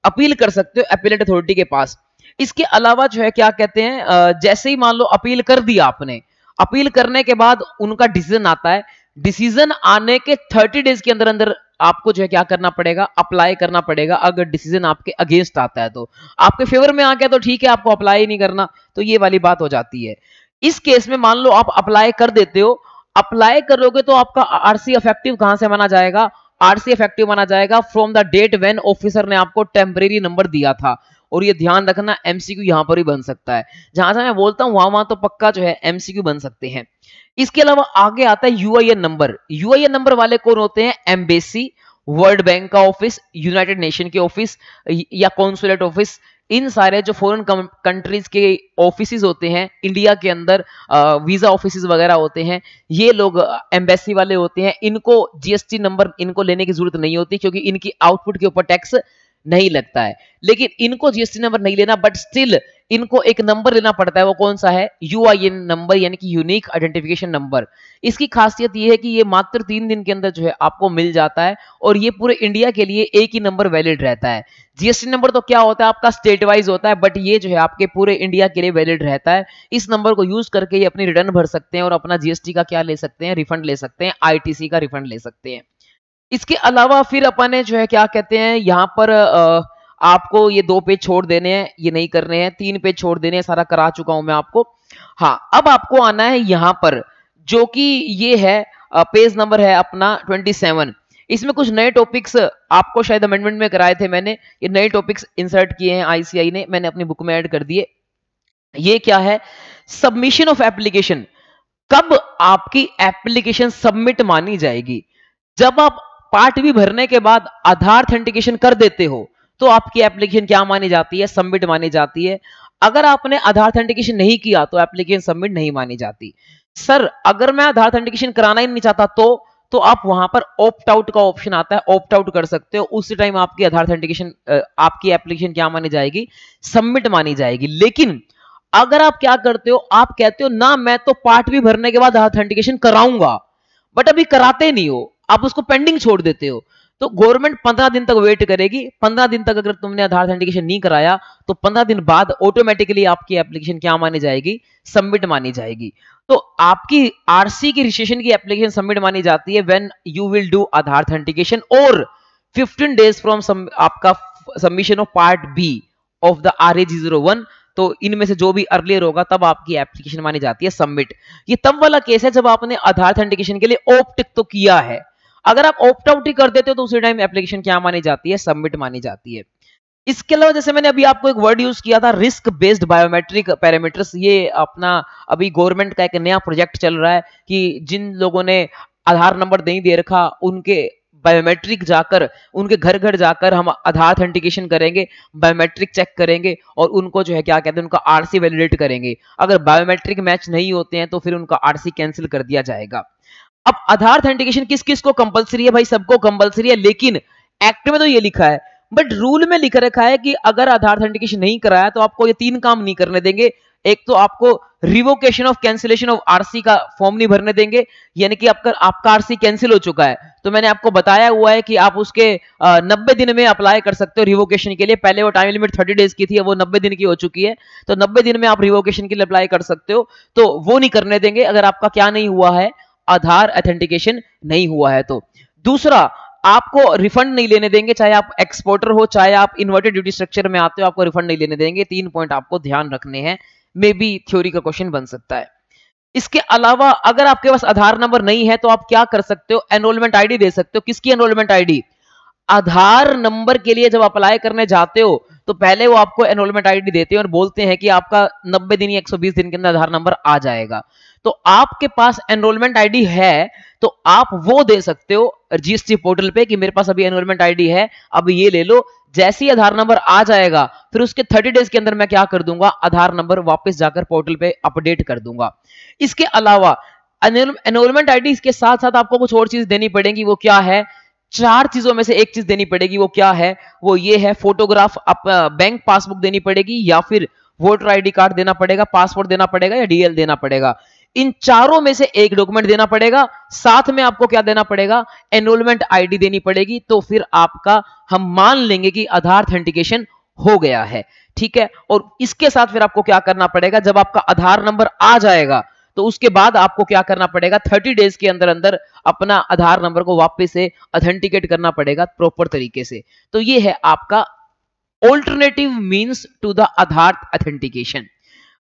अपील कर सकते हो अपीलेट अथॉरिटी के पास। इसके अलावा जो है क्या कहते हैं जैसे ही मान लो अपील कर दिया आपने, अपील करने के बाद उनका डिसीजन आता है, डिसीजन आने के 30 डेज के अंदर अंदर आपको जो है क्या करना पड़ेगा? अप्लाई करना पड़ेगा। अगर डिसीजन आपके अगेंस्ट आता है, तो आपके फेवर में आ गया तो ठीक है, आपको अप्लाई नहीं करना, तो ये वाली बात हो जाती है। इस केस में मान लो आप अप्लाई कर देते हो, अप्लाई करोगे तो आपका आरसी इफेक्टिव कहां से माना जाएगा? आरसी इफेक्टिव माना जाएगा from the date when officer ने आपको टेम्परेरी नंबर दिया था। और ये ध्यान रखना एमसीक्यू यहां पर ही बन सकता है, जहां से मैं बोलता हूं वहां तो पक्का जो है एमसीक्यू बन सकते हैं। इसके अलावा आगे आता है यूआईएन नंबर। यूआईएन नंबर वाले कौन होते हैं? एम्बेसी, वर्ल्ड बैंक का ऑफिस, यूनाइटेड नेशन के ऑफिस या कॉन्सुलेट ऑफिस, इन सारे जो फॉरेन कंट्रीज के ऑफिस होते हैं, इंडिया के अंदर वीजा ऑफिस वगैरह होते हैं, ये लोग एम्बेसी वाले होते हैं। इनको जीएसटी नंबर इनको लेने की जरूरत नहीं होती, क्योंकि इनकी आउटपुट के ऊपर टैक्स नहीं लगता है। लेकिन इनको जीएसटी नंबर नहीं लेना, बट स्टिल इनको एक नंबर लेना पड़ता है। वो कौन सा है? यूआईएन नंबर, यानी कि यूनिक आइडेंटिफिकेशन नंबर। इसकी खासियत ये है कि ये मात्र 3 दिन के अंदर जो है आपको मिल जाता है और ये पूरे इंडिया के लिए एक ही नंबर वैलिड रहता है। जीएसटी नंबर तो क्या होता है आपका? स्टेट वाइज होता है, बट ये जो है आपके पूरे इंडिया के लिए वैलिड रहता है। इस नंबर को यूज करके ये अपनी रिटर्न भर सकते हैं और अपना जीएसटी का क्या ले सकते हैं? रिफंड ले सकते हैं, आईटीसी का रिफंड ले सकते हैं। इसके अलावा फिर अपने जो है क्या कहते हैं यहाँ पर आपको ये 2 पेज छोड़ देने हैं, ये नहीं करने हैं, 3 पेज छोड़ देने हैं, सारा करा चुका हूं मैं आपको। हाँ, अब आपको आना है यहां पर, जो कि ये है पेज नंबर है अपना 27। इसमें कुछ नए टॉपिक्स आपको शायद अमेंडमेंट में कराए थे मैंने, ये नए टॉपिक्स इंसर्ट किए हैं आईसीआई ने, मैंने अपनी बुक में ऐड कर दिए। ये क्या है? Submission of application. कब आपकी एप्लीकेशन सबमिट मानी जाएगी? जब आप पार्ट बी भरने के बाद आधार ऑथेंटिकेशन कर देते हो तो आपकी एप्लीकेशन क्या मानी जाती है? सबमिट मानी जाती है। अगर आपने आधार ऑथेंटिकेशन नहीं किया तो एप्लीकेशन सबमिट नहीं मानी जाती। सर अगर मैं आधार ऑथेंटिकेशन कराना ही नहीं चाहता तो आप वहां पर ऑप्ट आउट का ऑप्शन आता है, ऑप्ट आउट कर सकते हो। उसी टाइम आपकी आधार ऑथेंटिकेशन आपकी एप्लीकेशन क्या मानी जाएगी? सबमिट मानी जाएगी। लेकिन अगर आप क्या करते हो, आप कहते हो ना मैं तो पार्ट भी भरने के बाद ऑथेंटिकेशन कराऊंगा, बट अभी कराते नहीं हो, आप उसको पेंडिंग छोड़ देते हो, तो गवर्नमेंट 15 दिन तक वेट करेगी। 15 दिन तक अगर तुमने आधार ऑथेंटिकेशन नहीं कराया तो 15 दिन बाद ऑटोमेटिकली आपकी एप्लीकेशन क्या मानी जाएगी? सबमिट मानी जाएगी। तो आपकी आरसी की रजिस्ट्रेशन की एप्लीकेशन सबमिट मानी जाती है when you will do Aadhaar authentication और 15 डेज फ्रॉम आपका submission of part B of the RAG01। तो इनमें से जो भी अर्लियर होगा तब आपकी एप्लीकेशन मानी जाती है सबमिट। ये तब वाला केस है जब आपने आधार ऑथेंटिकेशन के लिए ऑप्ट तो किया है। अगर आप ऑप्ट आउट ही कर देते हो तो उसी टाइम एप्लीकेशन क्या मानी जाती है? सबमिट मानी जाती है। इसके अलावा जैसे मैंने अभी आपको एक वर्ड यूज किया था, रिस्क बेस्ड बायोमेट्रिक पैरामीटर्स, ये अपना अभी गवर्नमेंट का एक नया प्रोजेक्ट चल रहा है कि जिन लोगों ने आधार नंबर नहीं दे रखा उनके बायोमेट्रिक जाकर, उनके घर घर जाकर हम आधार ऑथेंटिकेशन करेंगे, बायोमेट्रिक चेक करेंगे और उनको जो है क्या कहते हैं, उनका आरसी वैलिडेट करेंगे। अगर बायोमेट्रिक मैच नहीं होते हैं तो फिर उनका आरसी कैंसिल कर दिया जाएगा। अब आधार ऑथेंटिकेशन किस किस को कंपलसरी है? भाई सबको कंपलसरी है, लेकिन एक्ट में तो ये लिखा है, बट रूल में लिख रखा है कि अगर आधार ऑथेंटिकेशन नहीं कराया तो आपको ये 3 काम नहीं करने देंगे। एक तो आपको revocation of cancellation of RC का फॉर्म नहीं भरने देंगे, यानी कि आपका आरसी कैंसिल हो चुका है तो मैंने आपको बताया हुआ है कि आप उसके 90 दिन में अप्लाई कर सकते हो रिवोकेशन के लिए। पहले वो टाइम लिमिट 30 डेज की थी, वो 90 दिन की हो चुकी है, तो 90 दिन में आप रिवोकेशन के लिए अप्लाई कर सकते हो। तो वो नहीं करने देंगे अगर आपका क्या नहीं हुआ है? आधार ऑथेंटिकेशन नहीं हुआ है। तो दूसरा, आपको रिफंड नहीं लेने देंगे, चाहे आप एक्सपोर्टर हो चाहे आप इन्वर्टेड ड्यूटी स्ट्रक्चर में आते हो, आपको रिफंड नहीं लेने देंगे। 3 पॉइंट आपको ध्यान रखने हैं, मे बी थ्योरी का क्वेश्चन बन सकता है। इसके अलावा अगर आपके पास आधार नंबर नहीं है तो आप क्या कर सकते हो? एनरोलमेंट आईडी दे सकते हो। किसकी एनरोलमेंट आईडी? आधार नंबर के लिए जब अप्लाई करने जाते हो तो पहले वो आपको एनरोलमेंट आईडी देते हैं और बोलते हैं कि आपका 90 दिन या 120 दिन के अंदर आधार नंबर आ जाएगा। तो आपके पास एनरोलमेंट आईडी है तो आप वो दे सकते हो रजिस्ट्री पोर्टल पे कि मेरे पास अभी एनरोलमेंट आईडी है, अब ये ले लो। जैसे ही आधार नंबर आ जाएगा फिर उसके 30 डेज के अंदर मैं क्या कर दूंगा? आधार नंबर वापस जाकर पोर्टल पे अपडेट कर दूंगा। इसके अलावा एनरोलमेंट आईडी के साथ साथ आपको कुछ और चीज देनी पड़ेगी। वो क्या है? 4 चीजों में से एक चीज देनी पड़ेगी। वो क्या है? वो ये है, फोटोग्राफ, बैंक पासबुक देनी पड़ेगी या फिर वोटर आईडी कार्ड देना पड़ेगा, पासपोर्ट देना पड़ेगा या डीएल देना पड़ेगा। इन चारों में से एक डॉक्यूमेंट देना पड़ेगा। साथ में आपको क्या देना पड़ेगा? एनरोलमेंट आईडी देनी पड़ेगी। तो फिर आपका हम मान लेंगे कि आधार ऑथेंटिकेशन हो गया है, ठीक है। और इसके साथ फिर आपको क्या करना पड़ेगा? जब आपका आधार नंबर आ जाएगा तो उसके बाद आपको क्या करना पड़ेगा? 30 डेज के अंदर अंदर अपना आधार नंबर को वापस से ऑथेंटिकेट करना पड़ेगा प्रॉपर तरीके से। तो ये है आपका alternative means to the Aadhaar authentication.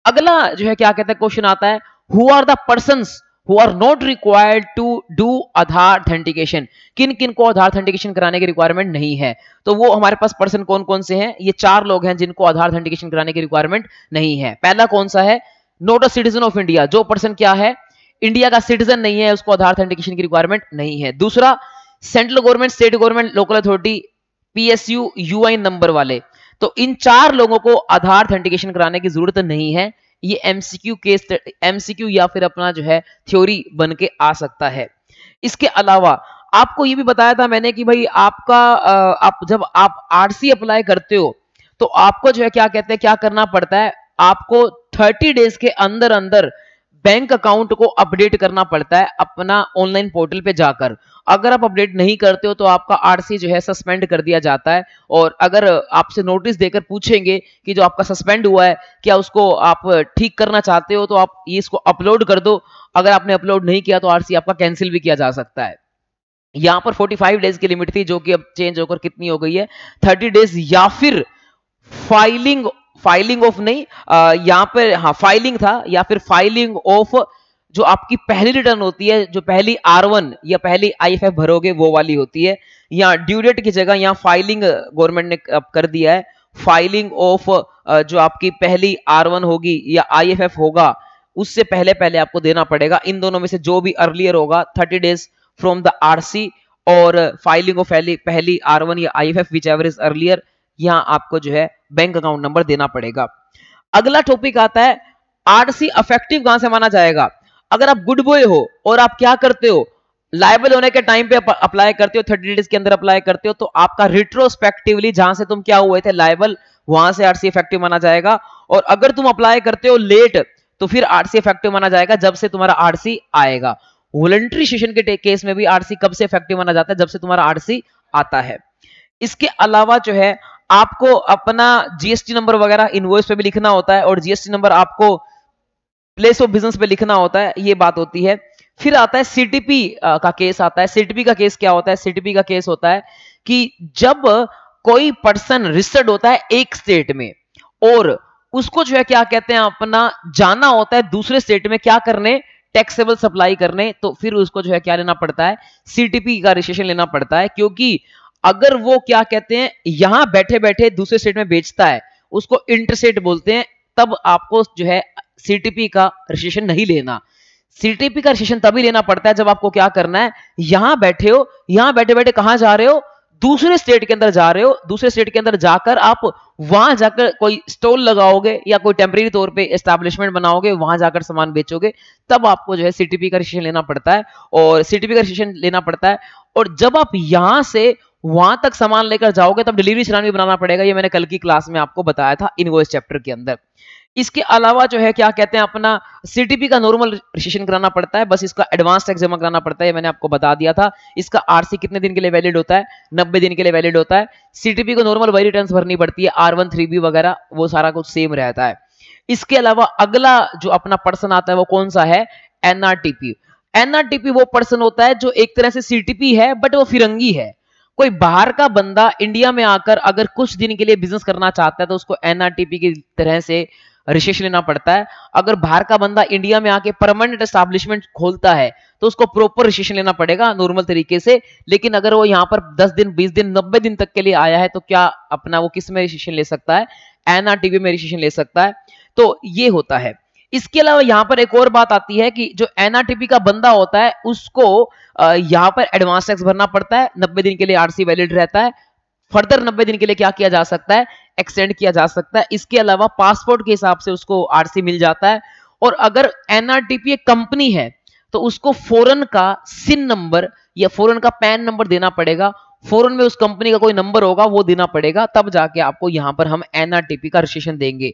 अगला जो है क्या कहते हैं क्वेश्चन आता है, who are the persons who are not required to do Aadhaar authentication? किन किन को आधार ऑथेंटिकेशन कराने की रिक्वायरमेंट नहीं है? तो वो हमारे पास पर्सन कौन कौन से हैं? ये 4 लोग हैं जिनको आधार ऑथेंटिकेशन कराने की रिक्वायरमेंट नहीं है। पहला कौन सा है? Not a citizen of India. जो पर्सन क्या है? इंडिया का सिटीजन नहीं है, उसको आधार ऑथेंटिकेशन की रिक्वायरमेंट नहीं है। दूसरा, central government, state government, local authority, PSU, UI number वाले। तो इन 4 लोगों को आधार ऑथेंटिकेशन कराने की जरूरत नहीं है। ये MCQ केस, MCQ या फिर अपना जो है थ्योरी बन के आ सकता है। इसके अलावा आपको ये भी बताया था मैंने कि भाई आपका जब आप आरसी अप्लाई करते हो तो आपको जो है क्या कहते हैं, क्या करना पड़ता है? आपको 30 डेज के अंदर अंदर बैंक अकाउंट को अपडेट करना पड़ता है अपना ऑनलाइन पोर्टल पे जाकर। अगर आप अपडेट नहीं करते हो तो आपका आरसी जो है सस्पेंड कर दिया जाता है। और अगर आपसे नोटिस देकर पूछेंगे कि जो आपका सस्पेंड हुआ है क्या उसको आप ठीक करना चाहते हो तो आप ये इसको अपलोड कर दो। अगर आपने अपलोड नहीं किया तो आरसी आपका कैंसिल भी किया जा सकता है। यहां पर 45 डेज की लिमिट थी जो कि अब चेंज होकर कितनी हो गई है? 30 डेज या फिर फाइलिंग ऑफ नहीं, यहां पर हाँ फाइलिंग था, या फिर फाइलिंग ऑफ जो आपकी पहली रिटर्न होती है, जो पहली R1 या पहली IFF भरोगे वो वाली होती है। यहाँ ड्यू डेट की जगह यहाँ फाइलिंग गवर्नमेंट ने कर दिया है। फाइलिंग ऑफ जो आपकी पहली R1 होगी या IFF होगा उससे पहले पहले आपको देना पड़ेगा। इन दोनों में से जो भी अर्लियर होगा 30 डेज फ्रॉम द आरसी और फाइलिंग ऑफ पहली R1 या IFF which ever is earlier, यहां आपको जो है बैंक अकाउंट नंबर देना पड़ेगा। अगला टॉपिक आता है आरसी इफेक्टिव कहां से माना जाएगा। अगर आप गुड बॉय हो और आप क्या करते हो, लायबल होने के टाइम पे अप्लाई करते हो, 30 डेज के अंदर अप्लाई करते हो, तो आपका रिट्रोस्पेक्टिवली जहां से तुम क्या हुए थे लायबल, वहां से आरसी इफेक्टिव माना जाएगा। और अगर तुम अप्लाई करते हो लेट, तो फिर आरसी इफेक्टिव माना जाएगा जब से तुम्हारा आरसी आएगा। वॉलंटरी सेशन के केस में भी आरसी कब से इफेक्टिव माना जाता है, जब से तुम्हारा आरसी आता है। इसके अलावा जो है आपको अपना जीएसटी नंबर वगैरह इनवॉइस पे भी लिखना होता है, और जीएसटी नंबर आपको प्लेस ऑफ बिजनेस पे लिखना होता है, ये बात होती है। फिर आता है सीटीपी का केस आता है। सीटीपी का केस क्या होता है? सीटीपी का केस होता है कि जब कोई पर्सन रजिस्टर्ड होता है एक स्टेट में और उसको जो है क्या कहते हैं अपना जाना होता है दूसरे स्टेट में क्या करने, टैक्सेबल सप्लाई करने, तो फिर उसको जो है क्या लेना पड़ता है, सीटीपी का रजिस्ट्रेशन लेना पड़ता है। क्योंकि अगर वो क्या कहते हैं यहां बैठे बैठे दूसरे स्टेट में बेचता है, उसको इंटरस्टेट बोलते हैं, तब आपको जो है सीटीपी का रजिस्ट्रेशन नहीं लेना। सीटीपी का रजिस्ट्रेशन तभी लेना पड़ता है जब आपको क्या करना है, यहां बैठे हो, यहां बैठे बैठे कहां जा रहे हो, दूसरे स्टेट के अंदर जा रहे हो, दूसरे स्टेट के अंदर जाकर आप वहां जाकर कोई स्टॉल लगाओगे या कोई टेम्परेरी तौर पे एस्टैब्लिशमेंट बनाओगे, वहां जाकर सामान बेचोगे, तब आपको जो है सीटीपी का रजिस्ट्रेशन लेना पड़ता है। और सीटीपी का रजिस्ट्रेशन लेना पड़ता है, और जब आप यहां से वहां तक सामान लेकर जाओगे तब डिलीवरी चालान भी बनाना पड़ेगा। ये मैंने कल की क्लास में आपको बताया था इनवॉइस चैप्टर के अंदर। इसके अलावा जो है क्या कहते हैं अपना सीटीपी का नॉर्मल रजिस्ट्रेशन कराना पड़ता है, बस इसका एडवांस टैक्स जमा कराना पड़ता है, मैंने आपको बता दिया था। इसका आरसी कितने दिन के लिए वैलिड होता है? 90 दिन के लिए वैलिड होता है। सीटीपी को नॉर्मल वही रिटर्न्स भरनी पड़ती है, R1 3B वगैरह वो सारा कुछ सेम रहता है। इसके अलावा अगला जो अपना पर्सन आता है वो कौन सा है? एनआरटीपी। एनआरटीपी वो पर्सन होता है जो एक तरह से सीटीपी है बट वो फिरंगी है। कोई बाहर का बंदा इंडिया में आकर अगर कुछ दिन के लिए बिजनेस करना चाहता है तो उसको एनआरटीपी की तरह से रजिस्ट्रेशन लेना पड़ता है। अगर बाहर का बंदा इंडिया में आके परमानेंट एस्टैब्लिशमेंट खोलता है तो उसको प्रॉपर रजिस्ट्रेशन लेना पड़ेगा नॉर्मल तरीके से। लेकिन अगर वो यहाँ पर 10 दिन 20 दिन 90 दिन तक के लिए आया है तो क्या अपना वो किस में रजिस्ट्रेशन ले सकता है? एनआरटीपी में रजिस्ट्रेशन ले सकता है। तो ये होता है। इसके अलावा यहाँ पर एक और बात आती है कि जो एनआरटीपी का बंदा होता है उसको यहाँ पर एडवांस टैक्स भरना पड़ता है। 90 दिन के लिए आरसी वैलिड रहता है। फर्दर 90 दिन के लिए क्या किया जा सकता है? एक्सटेंड किया जा सकता है। इसके अलावा पासपोर्ट के हिसाब से उसको आरसी मिल जाता है। और अगर एनआरटीपी एक कंपनी है तो उसको फॉरेन का सिन नंबर या फॉरेन का पैन नंबर देना पड़ेगा। फॉरेन में उस कंपनी का कोई नंबर होगा वो देना पड़ेगा, तब जाके आपको यहां पर हम एनआरटीपी का रजिस्ट्रेशन देंगे।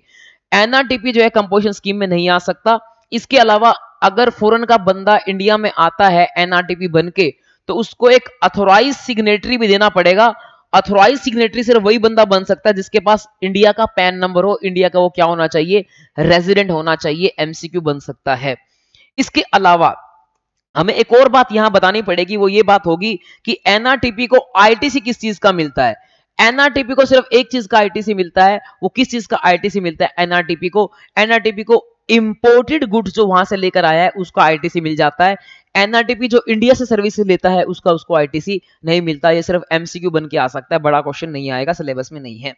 एनआरटीपी जो है कंपोजिशन स्कीम में नहीं आ सकता। इसके अलावा अगर फॉरेन का बंदा इंडिया में आता है एनआरटीपी बनके तो उसको एक अथोराइज सिग्नेटरी भी देना पड़ेगा। अथोराइज सिग्नेटरी सिर्फ वही बंदा बन सकता है जिसके पास इंडिया का पैन नंबर हो। इंडिया का वो क्या होना चाहिए? रेजिडेंट होना चाहिए। एमसीक्यू बन सकता है। इसके अलावा हमें एक और बात यहां बतानी पड़ेगी, वो ये बात होगी कि एनआरटीपी को आईटीसी किस चीज का मिलता है? एनआरटीपी को सिर्फ एक चीज का आईटीसी मिलता है। वो किस चीज का आईटीसी मिलता है एनआरटीपी को? एनआरटीपी को इंपोर्टेड गुड्स जो वहां से लेकर आया है उसका आईटीसी मिल जाता है। एनआरटीपी जो इंडिया से सर्विसेज लेता है उसको आईटीसी नहीं मिलता। ये सिर्फ एमसीक्यू बन के आ सकता है, बड़ा क्वेश्चन नहीं आएगा, सिलेबस में नहीं है।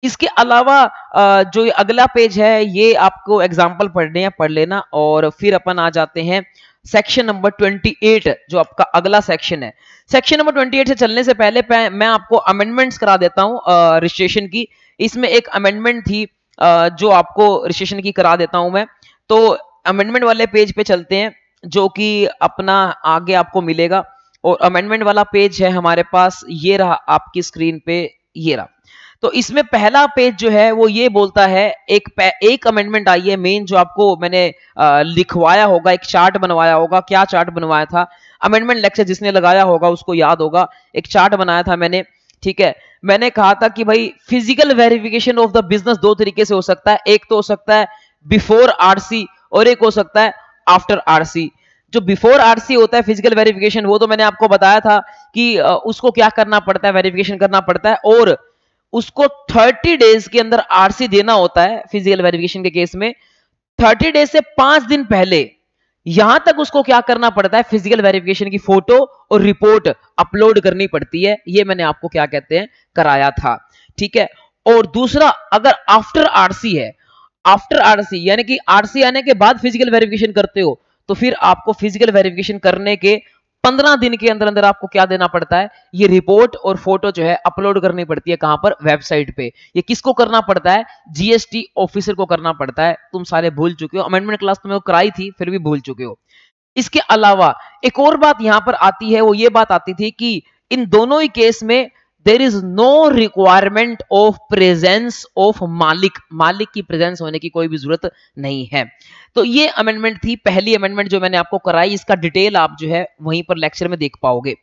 इसके अलावा जो अगला पेज है ये आपको एग्जाम्पल पढ़ने हैं, पढ़ लेना। और फिर अपन आ जाते हैं सेक्शन नंबर 28 जो आपका अगला सेक्शन है। सेक्शन नंबर 28 से चलने से पहले मैं आपको अमेंडमेंट्स करा देता हूं रजिस्ट्रेशन की। इसमें एक अमेंडमेंट थी जो आपको रजिस्ट्रेशन की करा देता हूं मैं। तो अमेंडमेंट वाले पेज पे चलते हैं जो कि अपना आगे आपको मिलेगा। और अमेंडमेंट वाला पेज है हमारे पास, ये रहा आपकी स्क्रीन पे, ये रहा। तो इसमें पहला पेज जो है वो ये बोलता है, एक अमेंडमेंट आई है मेन जो आपको मैंने लिखवाया होगा, एक चार्ट बनवाया होगा। क्या चार्ट बनवाया था? अमेंडमेंट लेक्चर जिसने लगाया होगा उसको याद होगा। एक चार्ट बनाया था मैंने, ठीक है। मैंने कहा था कि भाई physical verification of the business दो तरीके से हो सकता है। एक तो हो सकता है बिफोर आरसी और एक हो सकता है आफ्टर आरसी। जो बिफोर आरसी होता है फिजिकल वेरिफिकेशन, वो तो मैंने आपको बताया था कि उसको क्या करना पड़ता है, वेरिफिकेशन करना पड़ता है और उसको 30 डेज के अंदर आरसी देना होता है। फिजिकल वेरिफिकेशन के केस में 30 डेज से 5 दिन पहले यहां तक उसको क्या करना पड़ता है? फिजिकल वेरिफिकेशन की फोटो और रिपोर्ट अपलोड करनी पड़ती है। ये मैंने आपको क्या कहते हैं कराया था, ठीक है। और दूसरा, अगर आफ्टर आरसी है, आफ्टर आरसी यानी कि आरसी आने के बाद फिजिकल वेरिफिकेशन करते हो तो फिर आपको फिजिकल वेरिफिकेशन करने के 15 दिन के अंदर अंदर आपको क्या देना पड़ता है, ये रिपोर्ट और फोटो जो है अपलोड करनी पड़ती है। कहां पर, वेबसाइट पे। ये किसको करना पड़ता है, जीएसटी ऑफिसर को करना पड़ता है। तुम सारे भूल चुके हो, अमेंडमेंट क्लास तुम्हें कराई थी फिर भी भूल चुके हो। इसके अलावा एक और बात यहां पर आती है, वो ये बात आती थी कि इन दोनों ही केस में there is no requirement of presence of मालिक, मालिक की प्रेजेंस होने की कोई भी जरूरत नहीं है। तो ये अमेंडमेंट थी, पहली अमेंडमेंट जो मैंने आपको कराई। इसका डिटेल आप जो है वहीं पर लेक्चर में देख पाओगे।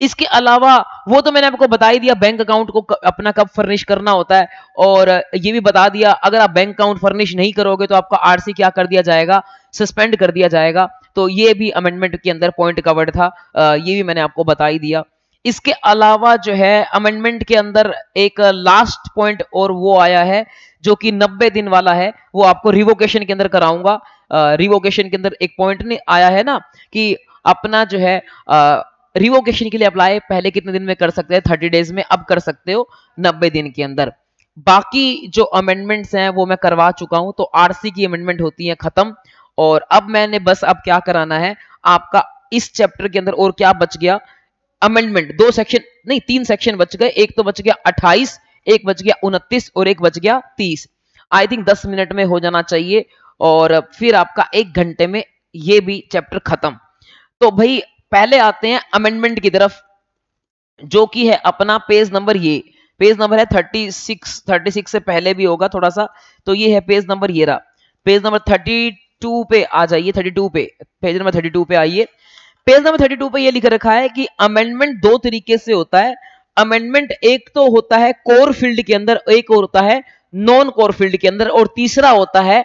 इसके अलावा वो तो मैंने आपको बता ही दिया, बैंक अकाउंट को अपना कब फर्निश करना होता है, और ये भी बता दिया अगर आप बैंक अकाउंट फर्निश नहीं करोगे तो आपका आरसी क्या कर दिया जाएगा, सस्पेंड कर दिया जाएगा। तो ये भी अमेंडमेंट के अंदर पॉइंट कवर्ड था, ये भी मैंने आपको बता ही दिया। इसके अलावा जो है अमेंडमेंट के अंदर एक लास्ट पॉइंट और वो आया है जो कि 90 दिन वाला है, वो आपको रिवोकेशन के अंदर कराऊंगा। रिवोकेशन के अंदर एक पॉइंट नहीं आया है ना कि अपना जो है रिवोकेशन के लिए अप्लाई पहले कितने दिन में कर सकते हैं, 30 डेज में, अब कर सकते हो 90 दिन के अंदर। बाकी जो अमेंडमेंट्स हैं वो मैं करवा चुका हूं, तो आरसी की अमेंडमेंट होती है खत्म। और अब मैंने बस अब क्या कराना है आपका, इस चैप्टर के अंदर और क्या बच गया, अमेंडमेंट 2 सेक्शन नहीं 3 सेक्शन बच गए। एक तो बच गया 28, एक बच गया 29 और एक बच गया 30। आई थिंक 10 मिनट में हो जाना चाहिए और फिर आपका 1 घंटे में ये भी चैप्टर खत्म। तो भाई पहले आते हैं अमेंडमेंट की तरफ, जो कि है अपना पेज नंबर, ये पेज नंबर है 36 से पहले भी होगा थोड़ा सा। तो ये है पेज नंबर, ये रहा पेज नंबर 32 पे आ जाइए, 32 पे, पेज नंबर 32 पे आइए। पेज नंबर 32 पे ये लिख रखा है कि अमेंडमेंट 2 तरीके से होता है। अमेंडमेंट एक तो होता है कोर फील्ड के अंदर, एक और होता है नॉन कोर फील्ड के अंदर, और तीसरा होता है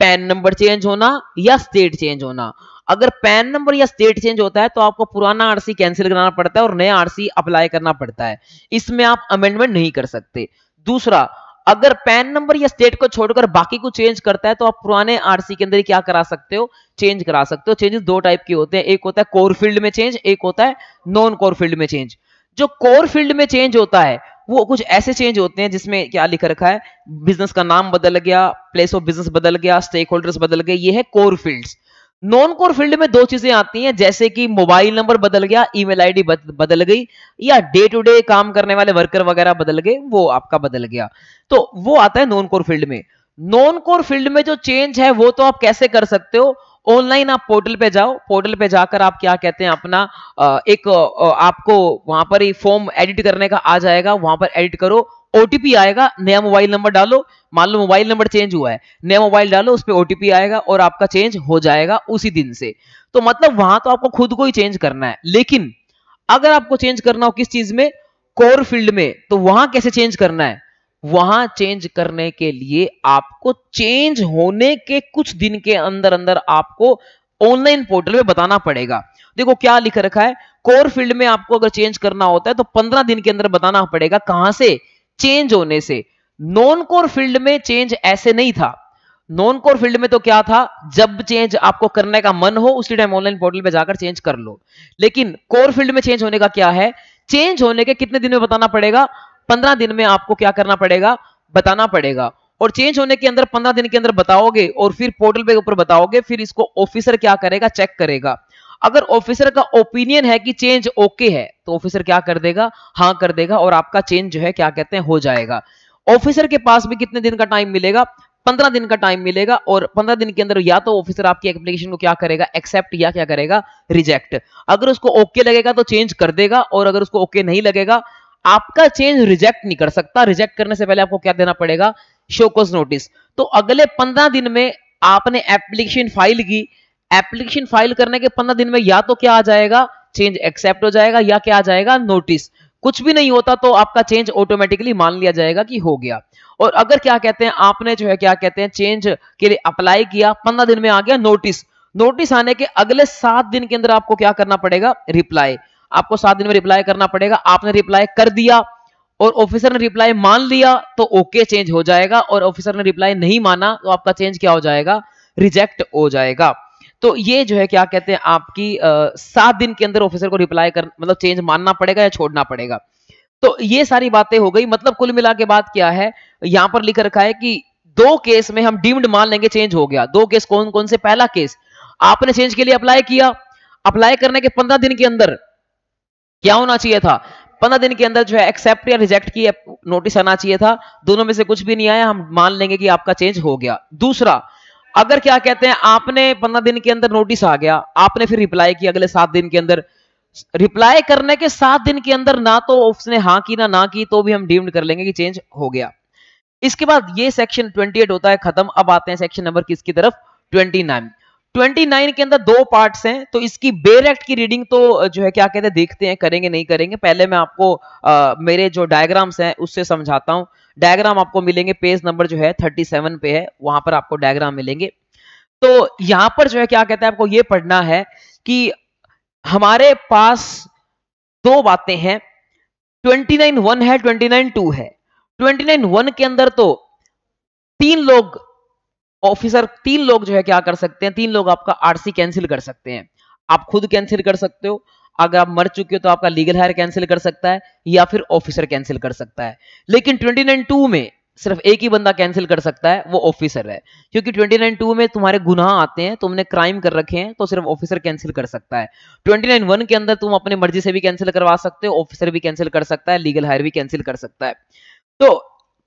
पैन नंबर चेंज होना या स्टेट चेंज होना। अगर पैन नंबर या स्टेट चेंज होता है तो आपको पुराना आरसी कैंसिल कराना पड़ता है और नया आरसी अप्लाई करना पड़ता है, इसमें आप अमेंडमेंट नहीं कर सकते। दूसरा, अगर पैन नंबर या स्टेट को छोड़कर बाकी को चेंज करता है तो आप पुराने आरसी के अंदर क्या करा सकते हो, चेंज करा सकते हो। चेंजेस 2 टाइप के होते हैं, एक होता है कोर फील्ड में चेंज, एक होता है नॉन कोर फील्ड में चेंज। जो कोर फील्ड में चेंज होता है वो कुछ ऐसे चेंज होते हैं जिसमें क्या लिख रखा है, बिजनेस का नाम बदल गया, प्लेस ऑफ बिजनेस बदल गया, स्टेक होल्डर्स बदल गए, ये है core fields. Non core field में 2 चीजें आती हैं, जैसे कि मोबाइल नंबर बदल गया, ईमेल आईडी बदल गई, या डे टू डे काम करने वाले वर्कर वगैरह बदल गए, वो आपका बदल गया। तो वो आता है नॉन कोर फील्ड में। नॉन कोर फील्ड में जो चेंज है वो तो आप कैसे कर सकते हो, ऑनलाइन आप पोर्टल पे जाओ, पोर्टल पे जाकर आप क्या कहते हैं अपना एक आपको वहां पर ही फॉर्म एडिट करने का आ जाएगा, वहां पर एडिट करो, ओटीपी आएगा, नया मोबाइल नंबर डालो, मान लो मोबाइल नंबर चेंज हुआ है, नया मोबाइल डालो, उस पर ओटीपी आएगा और आपका चेंज हो जाएगा उसी दिन से। तो मतलब वहां तो आपको खुद को ही चेंज करना है। लेकिन अगर आपको चेंज करना हो किस चीज में, कोर फील्ड में, तो वहां कैसे चेंज करना है, वहां चेंज करने के लिए आपको चेंज होने के कुछ दिन के अंदर अंदर आपको ऑनलाइन पोर्टल में बताना पड़ेगा। देखो क्या लिख रखा है, कोर फील्ड में आपको अगर चेंज करना होता है तो 15 दिन के अंदर बताना पड़ेगा, कहां से, चेंज होने से। नॉन कोर फील्ड में चेंज ऐसे नहीं था। नॉन कोर फील्ड में तो क्या था, जब चेंज आपको करने का मन हो उसी टाइम ऑनलाइन पोर्टल पे जाकर चेंज कर लो। लेकिन कोर फील्ड में चेंज होने का क्या है, चेंज होने के कितने दिन में बताना पड़ेगा, 15 दिन में आपको क्या करना पड़ेगा, बताना पड़ेगा। और चेंज होने के अंदर 15 दिन के अंदर बताओगे और फिर पोर्टल पे ऊपर बताओगे, फिर इसको ऑफिसर क्या करेगा, चेक करेगा। अगर ऑफिसर का ओपिनियन है कि चेंज ओके है तो ऑफिसर क्या कर देगा, हाँ कर देगा, और आपका चेंज जो है क्या कहते हैं हो जाएगा। ऑफिसर के पास भी कितने दिन का टाइम मिलेगा, 15 दिन का टाइम मिलेगा, और 15 दिन के अंदर या तो ऑफिसर आपकी एप्लीकेशन को क्या करेगा, एक्सेप्ट, या क्या करेगा, रिजेक्ट। अगर उसको ओके लगेगा तो चेंज कर देगा, और अगर उसको ओके नहीं लगेगा, आपका चेंज रिजेक्ट नहीं कर सकता। रिजेक्ट करने से पहले आपको क्या देना पड़ेगा, शो कॉज नोटिस। तो अगले 15 दिन में आपने एप्लीकेशन फाइल की, एप्लीकेशन फाइल करने के 15 दिन में या तो क्या आ जाएगा, चेंज एक्सेप्ट हो जाएगा, या क्या आ जाएगा, नोटिस। कुछ भी नहीं होता तो आपका चेंज ऑटोमेटिकली मान लिया जाएगा कि हो गया। और अगर क्या कहते हैं आपने जो है क्या कहते हैं चेंज के लिए अप्लाई किया, 15 दिन में आ गया नोटिस, नोटिस आने के अगले 7 दिन के अंदर आपको क्या करना पड़ेगा, रिप्लाई। आपको 7 दिन में रिप्लाई करना पड़ेगा। आपने रिप्लाई कर दिया और ऑफिसर ने रिप्लाई मान लिया तो ओके, चेंज हो जाएगा, और ऑफिसर ने रिप्लाई नहीं माना तो आपका चेंज क्या हो जाएगा, रिजेक्ट हो जाएगा। तो ये जो है क्या कहते हैं आपकी 7 दिन के अंदर ऑफिसर को रिप्लाई कर, मतलब चेंज मानना पड़ेगा या छोड़ना पड़ेगा। तो ये सारी बातें हो गई। मतलब कुल मिला के बात क्या है, यहां पर लिख रखा है कि 2 केस में हम डीम्ड मान लेंगे चेंज हो गया। 2 केस कौन कौन से, पहला केस आपने चेंज के लिए अप्लाई किया, अप्लाई करने के 15 दिन के अंदर क्या होना चाहिए था, 15 दिन के अंदर जो है एक्सेप्ट या रिजेक्ट की नोटिस आना चाहिए था। दोनों में से कुछ भी नहीं आया, हम मान लेंगे कि आपका चेंज हो गया। दूसरा, अगर क्या कहते हैं आपने 15 दिन के अंदर नोटिस आ गया, आपने फिर रिप्लाई किया अगले 7 दिन के अंदर, रिप्लाई करने के 7 दिन के अंदर ना तो उसने हाँ की ना की, तो भी हम डीम्ड कर लेंगे कि चेंज हो गया। इसके बाद ये सेक्शन 28 होता है खत्म। अब आते हैं सेक्शन नंबर किसकी तरफ, 29। 29 के अंदर दो पार्ट्स हैं, तो इसकी बेयर एक्ट की रीडिंग तो जो है क्या कहते हैं देखते हैं, करेंगे नहीं करेंगे। पहले मैं आपको मेरे जो डायग्राम्स हैं उससे समझाता हूं। डायग्राम आपको मिलेंगे पेज नंबर जो है 37 पे है, वहां पर आपको डायग्राम मिलेंगे। तो यहां पर जो है क्या कहते हैं आपको ये पढ़ना है कि हमारे पास दो बातें हैं, 29(1) है, 29(2) है। 29(1) के अंदर तो तीन लोग ऑफिसर, तीन लोग जो है क्या कर सकते हैं, तीन लोग आपका आरसी कैंसिल कर सकते हैं। आप खुद कैंसिल कर सकते हो, अगर आप मर चुके हो तो आपका लीगल हायर कैंसिल कर सकता है, या फिर ऑफिसर कैंसिल कर सकता है। लेकिन 29(2) में सिर्फ एक ही बंदा कैंसिल कर सकता है, वो ऑफिसर है। क्योंकि 29(2) में तुम्हारे गुनाह आते हैं, तुमने क्राइम कर रखे हैं, तो सिर्फ ऑफिसर कैंसिल कर सकता है। 29(1) के अंदर तुम अपनी मर्जी से भी कैंसिल करवा सकते हो, ऑफिसर भी कैंसिल कर सकता है, लीगल हायर भी कैंसिल कर सकता है। तो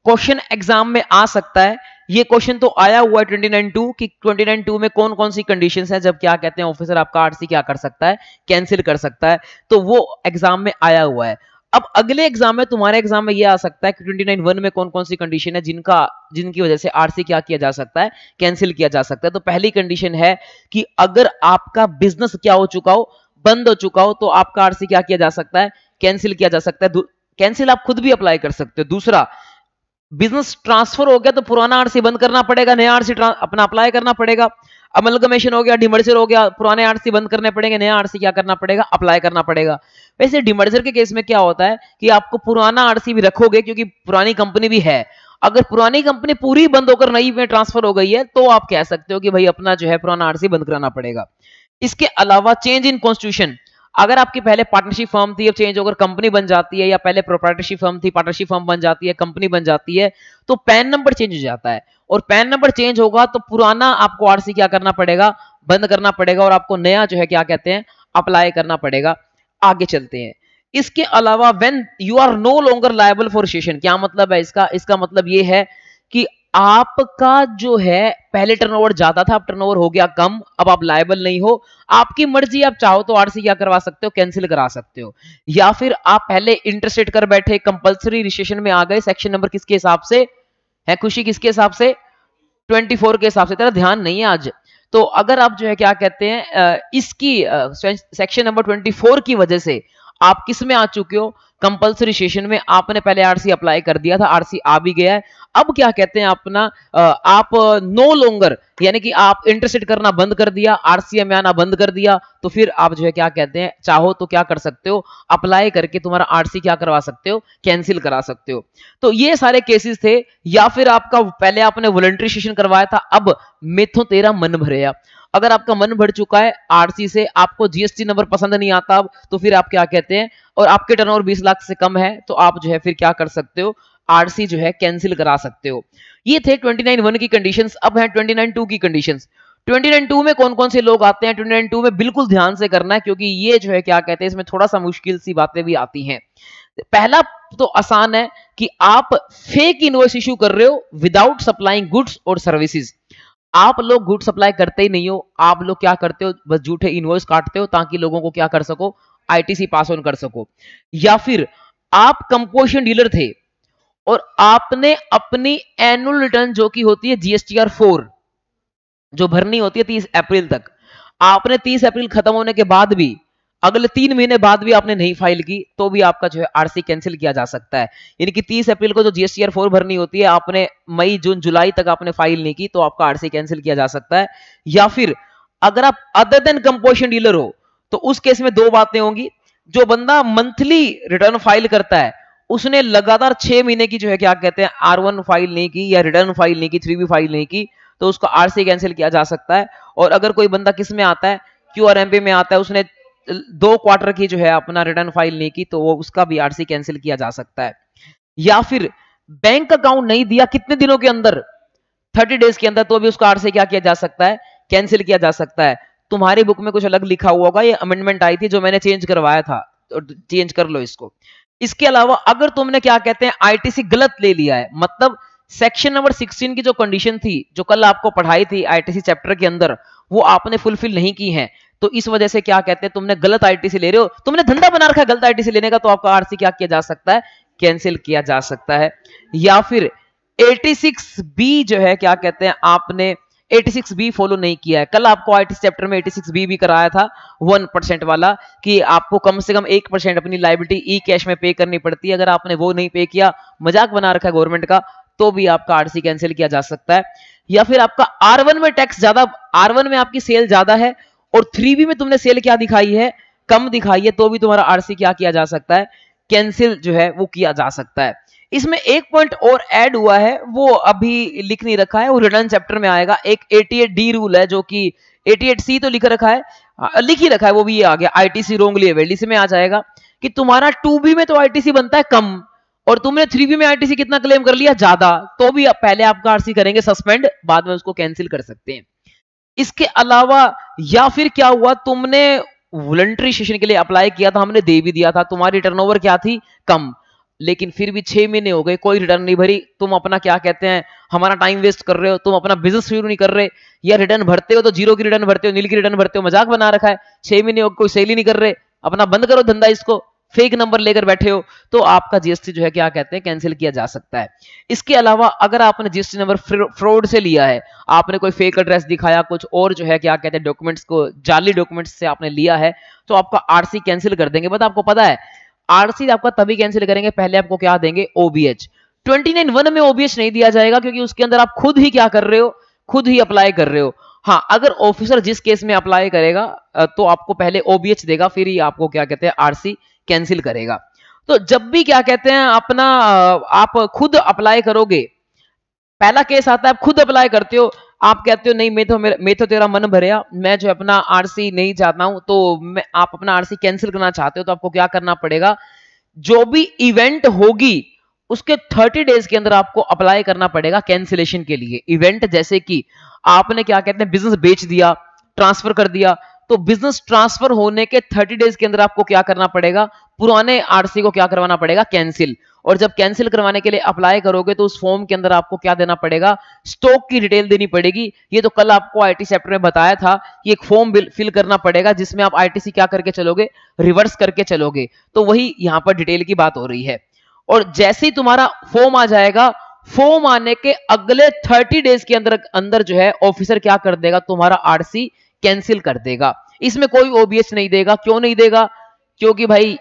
क्वेश्चन एग्जाम में आ सकता है, ये क्वेश्चन तो आया हुआ है 29(2) कि 29(2) में कौन कौन सी कंडीशंस हैं जब क्या कहते हैं ऑफिसर आपका आरसी क्या कर सकता है, कैंसिल कर सकता है। तो वो एग्जाम में आया हुआ है। अब अगले एग्जाम में, तुम्हारे एग्जाम में ये आ सकता है कि 29(1) में कौन कौन सी कंडीशन है जिनकी वजह से आरसी क्या किया जा सकता है, कैंसिल किया जा सकता है। तो पहली कंडीशन है कि अगर आपका बिजनेस क्या हो चुका हो, बंद हो चुका हो, तो आपका आरसी क्या किया जा सकता है, कैंसिल किया जा सकता है। कैंसिल आप खुद भी अप्लाई कर सकते हो। दूसरा, बिजनेस ट्रांसफर हो गया तो पुराना आरसी बंद करना पड़ेगा, नया आरसी अपना अप्लाई करना पड़ेगा। अमलगमेशन हो गया, डिमर्जर हो गया, पुराने आरसी बंद करने पड़ेंगे, नया आरसी क्या करना पड़ेगा, अप्लाई करना पड़ेगा। वैसे डिमर्जर के केस में क्या होता है कि आपको पुराना आरसी भी रखोगे, क्योंकि पुरानी कंपनी भी है। अगर पुरानी कंपनी पूरी बंद होकर नई में ट्रांसफर हो गई है, तो आप कह सकते हो कि भाई अपना जो है पुराना आरसी बंद कराना पड़ेगा। इसके अलावा चेंज इन कॉन्स्टिट्यूशन, अगर आपकी पहले पार्टनरशिप फर्म थी, अब चेंज होकर कंपनी बन जाती है, या पहले प्रोप्राइटरशिप फर्म थी, पार्टनरशिप फर्म बन जाती है, कंपनी बन जाती है, तो पैन नंबर चेंज हो जाता है। और पैन नंबर चेंज होगा तो पुराना आपको आरसी क्या करना पड़ेगा, बंद करना पड़ेगा, और आपको नया जो है क्या कहते हैं अप्लाई करना पड़ेगा। आगे चलते हैं। इसके अलावा when you are no longer liable for recession, क्या मतलब है इसका मतलब ये है कि आपका जो है पहले टर्नओवर ज्यादा था, अब टर्नओवर हो गया कम, अब आप लायबल नहीं हो। आपकी मर्जी, आप चाहो तो आरसी क्या करवा सकते हो, कैंसिल करा सकते हो। या फिर आप पहले इंटरेस्टेड कर बैठे, कंपलसरी रिसेशन में आ गए, सेक्शन नंबर किसके हिसाब से है खुशी, किसके हिसाब से, 24 के हिसाब से। तेरा ध्यान नहीं है आज। तो अगर आप जो है क्या कहते हैं इसकी सेक्शन नंबर 24 की वजह से आप किस में आ चुके हो, कंपलसरी सेशन में। आपने पहले आरसी अप्लाई कर दिया था, आरसी आ भी गया है। अब क्या कहते हैं अपना आप नो लॉन्गर, यानी कि आप इंटरेस्टेड करना बंद कर दिया, आरसीए में आना बंद कर दिया, तो फिर आप जो है क्या कहते हैं चाहो तो क्या कर सकते हो, अप्लाई करके तुम्हारा आरसी क्या करवा सकते हो, कैंसिल करा सकते हो। तो ये सारे केसेस थे। या फिर आपका पहले आपने वॉलंटरी सेशन करवाया था, अब मेथों तेरा मन भरेया। अगर आपका मन भर चुका है आरसी से, आपको जीएसटी नंबर पसंद नहीं आता अब, तो फिर आप क्या कहते हैं, और आपके टर्नओवर 20 लाख से कम है, तो आप जो है फिर क्या कर सकते हो, आरसी जो है कैंसिल करा सकते हो। ये थे 29(1) की कंडीशंस। अब है 29(2) की कंडीशंस। 29(2) में कौन कौन से लोग आते हैं, 29(2) में बिल्कुल ध्यान से करना है, क्योंकि ये जो है क्या कहते हैं इसमें थोड़ा सा मुश्किल सी बातें भी आती हैं। पहला तो आसान है कि आप फेक इनवॉइस इशू कर रहे हो विदाउट सप्लाइंग गुड्स और सर्विसेज। आप लोग गुड सप्लाई करते ही नहीं हो, आप लोग क्या करते हो, बस झूठे इनवॉइस काटते हो ताकि लोगों को क्या कर सको, आईटीसी पास ऑन कर सको। या फिर आप कंपोजिशन डीलर थे और आपने अपनी एनुअल रिटर्न जो कि होती है जीएसटीआर 4 जो भरनी होती है 30 अप्रैल तक, आपने 30 अप्रैल खत्म होने के बाद भी अगले 3 महीने बाद भी आपने नहीं फाइल की, तो भी आपका जो है आरसी कैंसिल किया जा सकता है। यानी कि 30 अप्रैल को जो जीएसटीआर 4 भरनी होती है, आपने मई जून जुलाई तक आपने फाइल नहीं की, तो आपका आरसी कैंसिल किया जा सकता है। या फिर अगर आप अदर देन कंपोजिशन डीलर हो, तो उस केस में दो बातें होंगी। जो बंदा मंथली रिटर्न फाइल करता है, उसने लगातार 6 महीने की जो है क्या कहते हैं R1 फाइल नहीं की, या रिटर्न फाइल नहीं की, 3B फाइल नहीं की, तो उसका आरसी कैंसिल किया जा सकता है। और अगर कोई बंदा किस में आता है, क्यूआरएमपी में आता है, उसने 2 क्वार्टर की जो है अपना रिटर्न फाइल नहीं की, तो वो उसका भी आरसी कैंसिल किया जा सकता है। या फिर बैंक अकाउंट नहीं दिया कितने दिनों के अंदर, 30 डेज के अंदर, तो भी उसका आरसी क्या किया जा सकता है, कैंसिल किया जा सकता है। तुम्हारी बुक में कुछ अलग लिखा हुआ होगा, ये अमेंडमेंट आई थी जो मैंने चेंज करवाया था, तो चेंज कर लो इसको। इसके अलावा अगर तुमने क्या कहते हैं आईटीसी गलत ले लिया है, मतलब सेक्शन नंबर 16 की जो कंडीशन थी जो कल आपको पढ़ाई थी आईटीसी चैप्टर के अंदर, वो आपने फुलफिल नहीं की है, तो इस वजह से क्या कहते हैं तुमने गलत आईटीसी ले रहे हो, तुमने धंधा बना रखा है गलत आईटीसी लेने का, तो आपका आरसी क्या किया जा सकता है, कैंसिल किया जा सकता है। या फिर 86B जो है क्या कहते हैं आपने 86B फॉलो नहीं किया है। कल आपको आईटी चैप्टर में 86B भी कराया था 1% वाला, कि आपको कम से कम 1% अपनी लायबिलिटी ई कैश में पे करनी पड़ती है, अगर आपने वो नहीं पे किया, मजाक बना रखा है गवर्नमेंट का, तो भी आपका आरसी कैंसिल किया जा सकता है। या फिर आपका R1 में टैक्स ज्यादा, R1 में आपकी सेल ज्यादा है और 3B में तुमने सेल क्या दिखाई है, कम दिखाई है, तो भी तुम्हारा आरसी क्या किया जा सकता है, कैंसिल जो है वो किया जा सकता है। इसमें एक पॉइंट और ऐड हुआ है, वो अभी लिख नहीं रखा है, वो रिटर्न चैप्टर में आएगा। एक 88D रूल है जो कि 88C तो लिख रखा है, लिख ही रखा है, वो भी ये आ गया आईटीसी रोंगली अवेल्ड, इसमें आ जाएगा कि तुम्हारा 2B में तो आईटीसी बनता है कम और तुमने 3B में आईटीसी कितना क्लेम कर लिया, ज्यादा, तो भी पहले आपका आरसी करेंगे सस्पेंड, बाद में उसको कैंसिल कर सकते हैं। इसके अलावा या फिर क्या हुआ, तुमने वॉलंटरी सेशन के लिए अप्लाई किया था, हमने दे भी दिया था, तुम्हारी टर्नओवर क्या थी, कम, लेकिन फिर भी 6 महीने हो गए कोई रिटर्न नहीं भरी, तुम अपना क्या कहते हैं हमारा टाइम वेस्ट कर रहे हो, तुम अपना बिजनेस शुरू नहीं कर रहे, या रिटर्न भरते हो तो जीरो की रिटर्न भरते हो, नील की रिटर्न भरते हो, मजाक बना रखा है, 6 महीने हो कोई सेल ही नहीं कर रहे, अपना बंद करो धंधा, इसको फेक नंबर लेकर बैठे हो, तो आपका जीएसटी जो है क्या कहते हैं कैंसिल किया जा सकता है। इसके अलावा अगर आपने जीएसटी नंबर फ्रॉड से लिया है, आपने कोई फेक एड्रेस दिखाया, कुछ और जो है क्या कहते हैं डॉक्यूमेंट्स को जाली डॉक्यूमेंट्स से आपने लिया है, तो आपका आरसी कैंसिल कर देंगे। बट आपको पता है आरसी आपका तभी कैंसिल करेंगे, पहले आपको क्या देंगे, ओबीएच। 29(1) में ओबीएच नहीं दिया जाएगा क्योंकि उसके अंदर आप खुद ही क्या कर रहे हो, खुद ही अप्लाई कर रहे हो। हाँ, अगर ऑफिसर जिस केस में अप्लाई करेगा तो आपको पहले ओबीएच देगा, फिर ही आपको क्या कहते हैं आरसी कैंसिल करेगा। तो जब भी क्या कहते हैं अपना आप खुद अप्लाई करोगे, पहला केस आता है आप खुद अप्लाई करते हो, आप कहते हो नहीं मैं तो तेरा मन भरिया, मैं जो अपना आरसी नहीं चाहता हूं, तो आप अपना आरसी कैंसिल करना चाहते हो, तो आपको क्या करना पड़ेगा, जो भी इवेंट होगी उसके 30 डेज के अंदर आपको अप्लाई करना पड़ेगा कैंसिलेशन के लिए। इवेंट जैसे कि आपने क्या कहते हैं बिजनेस बेच दिया, ट्रांसफर कर दिया, तो बिजनेस ट्रांसफर होने के 30 डेज के अंदर आपको क्या करना पड़ेगा, पुराने आरसी को क्या करवाना पड़ेगा, कैंसिल। और जब कैंसिल करवाने के लिए अप्लाई करोगे तो उस फॉर्म के अंदर आपको क्या देना पड़ेगा, स्टॉक की डिटेल देनी पड़ेगी। ये तो कल आपको आईटी चैप्टर में बताया था, ये एक फॉर्म फिल करना पड़ेगा जिसमें आप आईटीसी क्या करके चलोगे, रिवर्स करके चलोगे, तो वही यहां पर डिटेल की बात हो रही है। और जैसे ही तुम्हारा फॉर्म आ जाएगा, फॉर्म आने के अगले 30 डेज के अंदर जो है ऑफिसर क्या कर देगा, तुम्हारा आरसी कैंसिल कर देगा। इसमें कोई ओबीएच नहीं देगा। क्यों नहीं देगा, क्योंकि भाई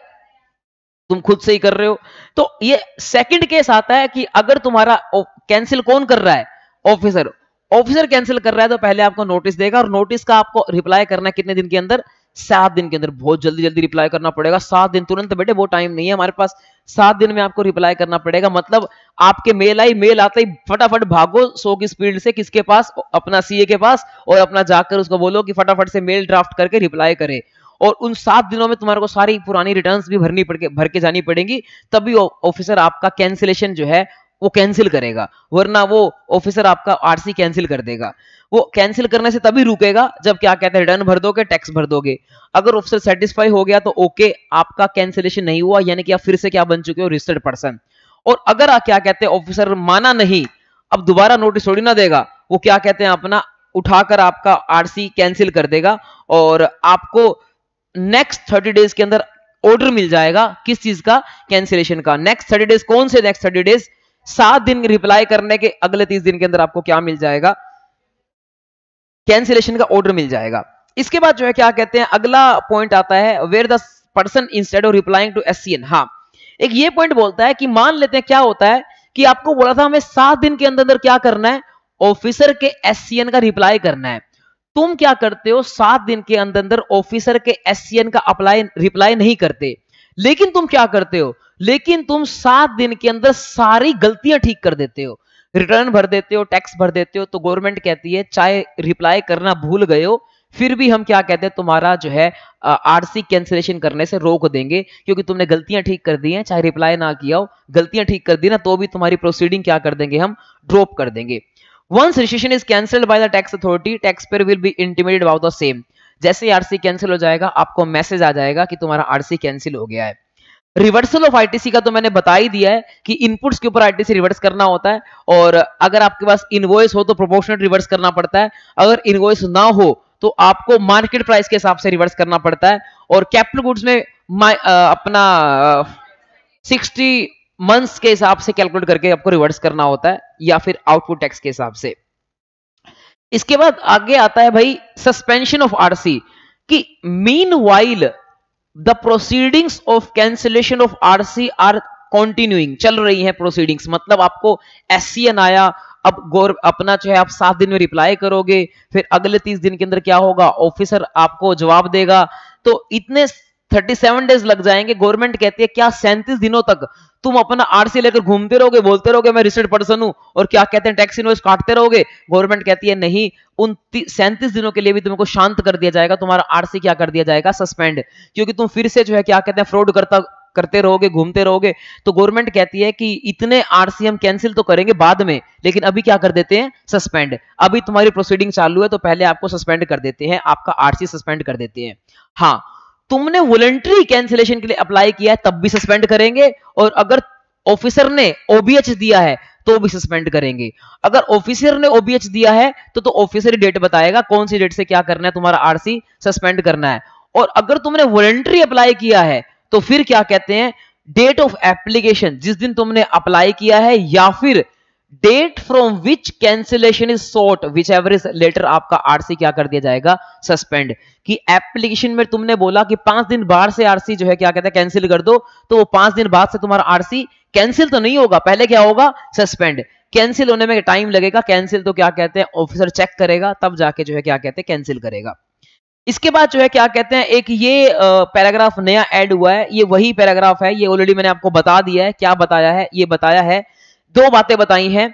तुम खुद से ही कर रहे हो। तो ये सेकंड केस आता है कि अगर तुम्हारा कैंसिल कौन कर रहा है, ऑफिसर, ऑफिसर कैंसिल कर रहा है, तो पहले आपको नोटिस देगा और नोटिस का आपको रिप्लाई करना है कितने दिन के अंदर, 7 दिन के अंदर। बहुत जल्दी जल्दी रिप्लाई करना पड़ेगा, 7 दिन, तुरंत बेटे वो टाइम नहीं है हमारे पास, 7 दिन में आपको रिप्लाई करना पड़ेगा। मतलब आपके मेल आई, मेल आते ही फटाफट भागो 100 की स्पीड से किसके पास, अपना सीए के पास, और अपना जाकर उसको बोलो कि फटाफट से मेल ड्राफ्ट करके रिप्लाई करे। और उन 7 दिनों में तुम्हारे को सारी पुरानी रिटर्न्स भी भर के जानी पड़ेगी, तभी ऑफिसर आपका कैंसिलेशन जो है वो कैंसिल करेगा, वरना वो ऑफिसर आपका आरसी कैंसिल कर देगा। वो कैंसिल करने से तभी रुकेगा जब क्या कहते हैं रिटर्न भर दोगे, टैक्स भर दोगे। अगर ऑफिसर सेटिस्फाई हो गया तो ओके, आपका कैंसिलेशन नहीं हुआ, यानी कि आप फिर से क्या बन चुके हो, रजिस्टर्ड पर्सन। और अगर आप क्या कहते हैं ऑफिसर माना नहीं, अब दोबारा नोटिस थोड़ी ना देगा, वो क्या कहते हैं अपना उठाकर आपका आरसी कैंसिल कर देगा और आपको नेक्स्ट 30 डेज के अंदर ऑर्डर मिल जाएगा। किस चीज का, कैंसिलेशन का। नेक्स्ट 30 डेज कौन से नेक्स्ट 30 डेज, 7 दिन रिप्लाई करने के अगले 30 दिन के अंदर आपको क्या मिल जाएगा, कैंसिलेशन का ऑर्डर मिल जाएगा। इसके बाद जो है क्या कहते हैं अगला पॉइंट आता है, where the person instead of replying to SCN. हाँ, एक ये पॉइंट बोलता है कि मान लेते हैं क्या होता है कि आपको बोला था हमें 7 दिन के अंदर क्या करना है, ऑफिसर के एससीएन का रिप्लाई करना है। तुम क्या करते हो, 7 दिन के अंदर ऑफिसर के एससीएन का रिप्लाई नहीं करते, लेकिन तुम क्या करते हो, लेकिन तुम 7 दिन के अंदर सारी गलतियां ठीक कर देते हो, रिटर्न भर देते हो, टैक्स भर देते हो। तो गवर्नमेंट कहती है चाहे रिप्लाई करना भूल गए हो, फिर भी हम क्या कहते हैं तुम्हारा जो है आरसी कैंसिलेशन करने से रोक देंगे, क्योंकि तुमने गलतियां ठीक कर दी हैं, चाहे रिप्लाई ना किया हो, गलतियां ठीक कर दी ना, तो भी तुम्हारी प्रोसीडिंग क्या कर देंगे, हम ड्रॉप कर देंगे। Once registration is cancelled by the tax authority, taxpayer will be intimated about the same. जैसे ही आरसी कैंसिल हो जाएगा आपको मैसेज आ जाएगा कि तुम्हारा आरसी कैंसिल हो गया है। रिवर्सल ऑफ आईटीसी का तो मैंने बता ही दिया है कि इनपुट्स के ऊपर आईटीसी रिवर्स करना होता है, और अगर आपके पास इनवॉइस हो तो प्रोपोर्शनल रिवर्स करना पड़ता है, अगर इनवॉइस ना हो तो आपको मार्केट प्राइस के हिसाब से रिवर्स करना पड़ता है। और कैपिटल गुड्स में अपना 60 मंथ्स के हिसाब से कैलकुलेट करके आपको रिवर्स करना होता है, या फिर आउटपुट टैक्स के हिसाब से। इसके बाद आगे आता है भाई सस्पेंशन ऑफ आरसी, कि meanwhile the proceedings of cancellation of RC are continuing, चल रही है प्रोसीडिंग्स, मतलब आपको एससीएन आया, अब अपना जो है आप 7 दिन में रिप्लाई करोगे, फिर अगले 30 दिन के अंदर क्या होगा, ऑफिसर आपको जवाब देगा, तो इतने 37 डेज लग जाएंगे। गवर्नमेंट कहती है क्या 37 दिनों तक तुम अपना आरसी लेकर घूमते रहोगे, बोलते रहोगे मैं रिसिड पर्सन हूं, और क्या कहते हैं टैक्स इनवॉइस काटते रहोगे। गवर्नमेंट कहती है नहीं, उन 37 दिनों के लिए भी तुमको शांत कर दिया जाएगा, तुम्हारा आरसी क्या कर दिया जाएगा, सस्पेंड, क्योंकि तुम फिर से जो है क्या कहते हैं फ्रॉड करते रहोगे, घूमते रहोगे। तो गवर्नमेंट कहती है कि इतने आरसी हम कैंसिल तो करेंगे बाद में, लेकिन अभी क्या कर देते हैं, सस्पेंड। अभी तुम्हारी प्रोसीडिंग चालू है तो पहले आपको सस्पेंड कर देते हैं, आपका आरसी सस्पेंड कर देते हैं। हाँ, तुमने वॉलंटरी कैंसिलेशन के लिए अप्लाई किया है तब भी सस्पेंड करेंगे, और अगर ऑफिसर ने ओबीएच दिया है तो भी सस्पेंड करेंगे। अगर ऑफिसर ने ओबीएच दिया है तो ऑफिसर ही डेट बताएगा कौन सी डेट से क्या करना है, तुम्हारा आरसी सस्पेंड करना है। और अगर तुमने वॉलंटरी अप्लाई किया है तो फिर क्या कहते हैं, डेट ऑफ एप्लीकेशन, जिस दिन तुमने अप्लाई किया है, या फिर date from which cancellation is sought, whichever is later, आपका आरसी क्या कर दिया जाएगा, सस्पेंड। कि एप्लीकेशन में तुमने बोला कि 5 दिन बाद से आरसी जो है क्या कहते हैं कैंसिल कर दो, तो वो 5 दिन बाद से तुम्हारा आरसी कैंसिल तो नहीं होगा, पहले क्या होगा, सस्पेंड। कैंसिल होने में टाइम लगेगा, कैंसिल तो क्या कहते हैं ऑफिसर चेक करेगा, तब जाके जो है क्या कहते हैं कैंसिल करेगा। इसके बाद जो है क्या कहते हैं, एक ये पैराग्राफ नया ऐड हुआ है, ये वही पैराग्राफ है, ये ऑलरेडी मैंने आपको बता दिया है। क्या बताया है, ये बताया है, 2 बातें बताई हैं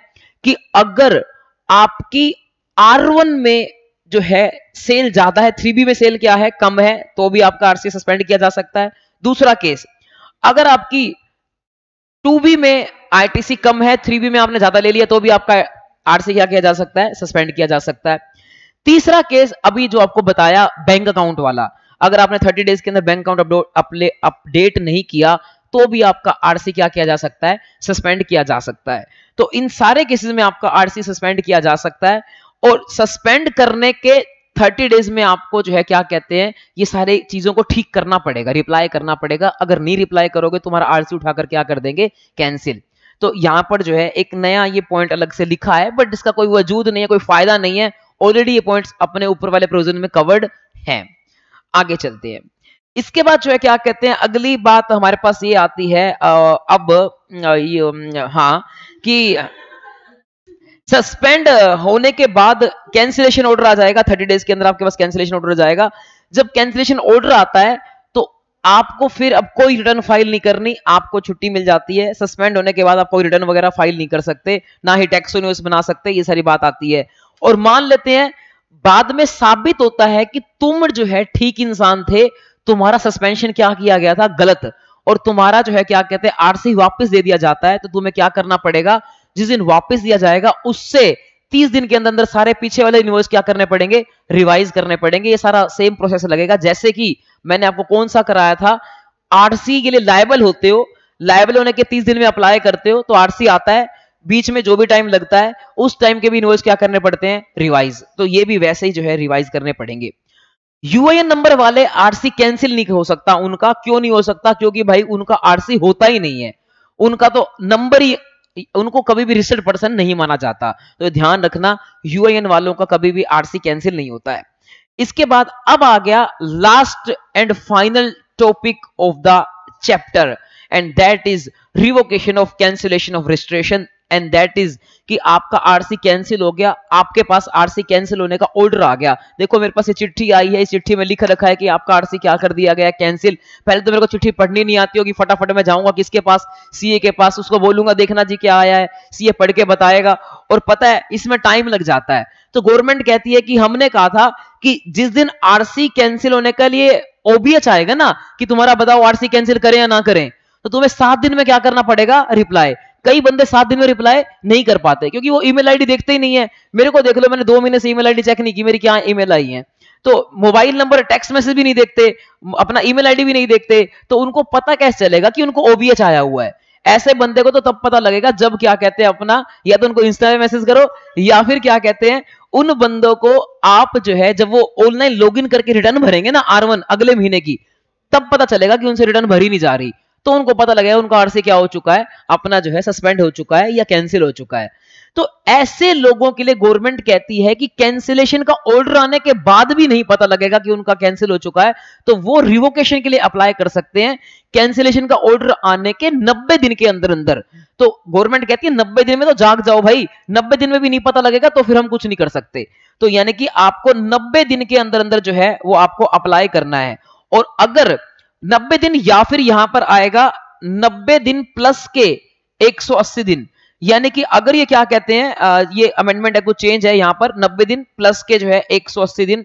कि अगर आपकी R1 में जो है सेल ज्यादा है, 3B में सेल क्या है, कम है, तो भी आपका आरसी सस्पेंड किया जा सकता है। दूसरा केस, अगर आपकी 2B में आईटीसी कम है, 3B में आपने ज्यादा ले लिया, तो भी आपका आरसी क्या किया जा सकता है, सस्पेंड किया जा सकता है। तीसरा केस अभी जो आपको बताया बैंक अकाउंट वाला, अगर आपने 30 डेज के अंदर बैंक अकाउंट अपडेट नहीं किया तो भी आपका आरसी क्या किया जा सकता है, सस्पेंड किया जा सकता है। तो इन सारे केसेस में आपका आरसी सस्पेंड किया जा सकता है, और सस्पेंड करने के 30 डेज में आपको जो है क्या कहते हैं, ये सारी चीजों को ठीक करना पड़ेगा, रिप्लाई करना पड़ेगा। अगर नहीं रिप्लाई करोगे तुम्हारा आरसी उठाकर क्या कर देंगे, कैंसिल। तो यहां पर जो है एक नया ये पॉइंट अलग से लिखा है, बट इसका कोई वजूद नहीं है, कोई फायदा नहीं है, ऑलरेडी ये पॉइंट्स अपने ऊपर वाले प्रोविजन में कवर्ड हैं। आगे चलते हैं। इसके बाद जो है क्या कहते हैं, अगली बात हमारे पास ये आती है हाँ, कि सस्पेंड होने के बाद कैंसिलेशन ऑर्डर आ जाएगा, 30 डेज के अंदर आपके पास कैंसिलेशन ऑर्डर जाएगा। जब कैंसिलेशन ऑर्डर आता है तो आपको फिर अब कोई रिटर्न फाइल नहीं करनी, आपको छुट्टी मिल जाती है। सस्पेंड होने के बाद आप कोई रिटर्न वगैरह फाइल नहीं कर सकते, ना ही टैक्स इनवॉइस बना सकते, ये सारी बात आती है। और मान लेते हैं बाद में साबित होता है कि तुम जो है ठीक इंसान थे, तुम्हारा सस्पेंशन क्या किया गया था, गलत, और तुम्हारा जो है क्या कहते हैं आरसी वापस दे दिया जाता है, तो तुम्हें क्या करना पड़ेगा, जिस दिन वापस दिया जाएगा उससे 30 दिन के अंदर सारे पीछे वाले इनवॉइस क्या करने पड़ेंगे, रिवाइज करने पड़ेंगे। ये सारा सेम प्रोसेस लगेगा जैसे कि मैंने आपको कौन सा कराया था, आरसी के लिए लायबल होते हो, लायबल होने के 30 दिन में अप्लाई करते हो तो आरसी आता है, बीच में जो भी टाइम लगता है उस टाइम के भी इनवॉइस क्या करने पड़ते हैं, रिवाइज। तो ये भी वैसे ही जो है रिवाइज करने पड़ेंगे। यूआईएन नंबर वाले आरसी कैंसिल नहीं हो सकता उनका, क्यों नहीं हो सकता, क्योंकि भाई उनका आरसी होता ही नहीं है, उनका तो नंबर ही, उनको कभी भी रजिस्टर्ड पर्सन नहीं माना जाता। तो ध्यान रखना यूआईएन वालों का कभी भी आरसी कैंसिल नहीं होता है। इसके बाद अब आ गया last and final topic of the chapter, and that is revocation of cancellation of registration, and that is कि आपका आरसी कैंसिल हो गया, आपके पास आरसी कैंसिल होने का ऑर्डर आ गया। देखो मेरे पास ये चिट्ठी आई है, इस चिट्ठी में लिख रखा है कि आपका आरसी क्या कर दिया गया, कैंसिल। पहले तो मेरे को चिट्ठी पढ़नी नहीं आती होगी, फटाफट मैं जाऊंगा किसके पास, सीए के पास, उसको बोलूंगा देखना जी क्या आया है, सीए पढ़ के बताएगा, और पता है इसमें टाइम लग जाता है। तो गवर्नमेंट कहती है कि हमने कहा था कि जिस दिन आरसी कैंसिल होने के लिए ओबीएच आएगा ना, कि तुम्हारा बताओ आरसी कैंसिल करें या ना करें, तो तुम्हें 7 दिन में क्या करना पड़ेगा, रिप्लाई। कई बंदे 7 दिन में रिप्लाई नहीं कर पाते क्योंकि वो ईमेल आईडी देखते ही नहीं है। मेरे को देख लो, मैंने 2 महीने से ईमेल आईडी चेक नहीं की, मेरी क्या ईमेल आई है। तो मोबाइल नंबर, टेक्स्ट मैसेज भी नहीं देखते, अपना ईमेल आईडी भी नहीं देखते, तो उनको पता कैसे चलेगा कि उनको ओबीएच आया हुआ है? ऐसे बंदे को तो तब पता लगेगा जब क्या कहते हैं अपना, या तो उनको इंस्टा में मैसेज करो, या फिर क्या कहते हैं उन बंदों को आप जो है जब वो ऑनलाइन लॉगिन करके रिटर्न भरेंगे ना R1 अगले महीने की, तब पता चलेगा कि उनसे रिटर्न भरी नहीं जा रही। तो उनको पता लगेगा उनका आरसी क्या हो चुका है, अपना जो है सस्पेंड हो चुका है या कैंसिल हो चुका है। तो ऐसे लोगों के लिए गवर्नमेंट कहती है कि कैंसिलेशन का ऑर्डर आने के बाद भी नहीं पता लगेगा कि उनका कैंसिल हो चुका है, तो वो रिवोकेशन के लिए अप्लाई कर सकते हैं कैंसिलेशन का ऑर्डर आने के 90 दिन के अंदर अंदर। तो गवर्नमेंट कहती है 90 दिन में तो जाग जाओ भाई, 90 दिन में भी नहीं पता लगेगा तो फिर हम कुछ नहीं कर सकते। तो यानी कि आपको 90 दिन के अंदर अंदर जो है वो आपको अप्लाई करना है। और अगर 90 दिन या फिर यहां पर आएगा 90 दिन प्लस के 180 दिन, यानी कि अगर ये क्या कहते हैं ये अमेंडमेंट है, कुछ चेंज है यहां पर 90 दिन प्लस के जो है 180 दिन,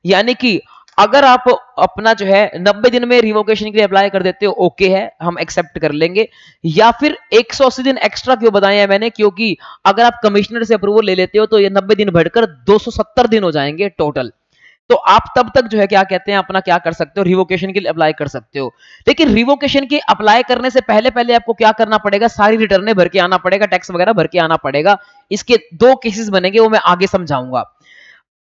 यानी कि अगर आप अपना जो है 90 दिन में रिवोकेशन के लिए अप्लाई कर देते हो, ओके है, हम एक्सेप्ट कर लेंगे। या फिर 180 दिन एक्स्ट्रा क्यों बताया है मैंने, क्योंकि अगर आप कमिश्नर से अप्रूवल ले लेते हो तो ये 90 दिन बढ़कर 270 दिन हो जाएंगे टोटल। तो आप तब तक जो है क्या कहते हैं अपना क्या कर सकते हो, रिवोकेशन के लिए अप्लाई कर सकते हो। लेकिन रिवोकेशन के अप्लाई करने से पहले पहले आपको क्या करना पड़ेगा, सारी रिटर्न भर के आना पड़ेगा, टैक्स वगैरह भर के आना पड़ेगा। इसके 2 केसेस बनेंगे, वो मैं आगे समझाऊंगा।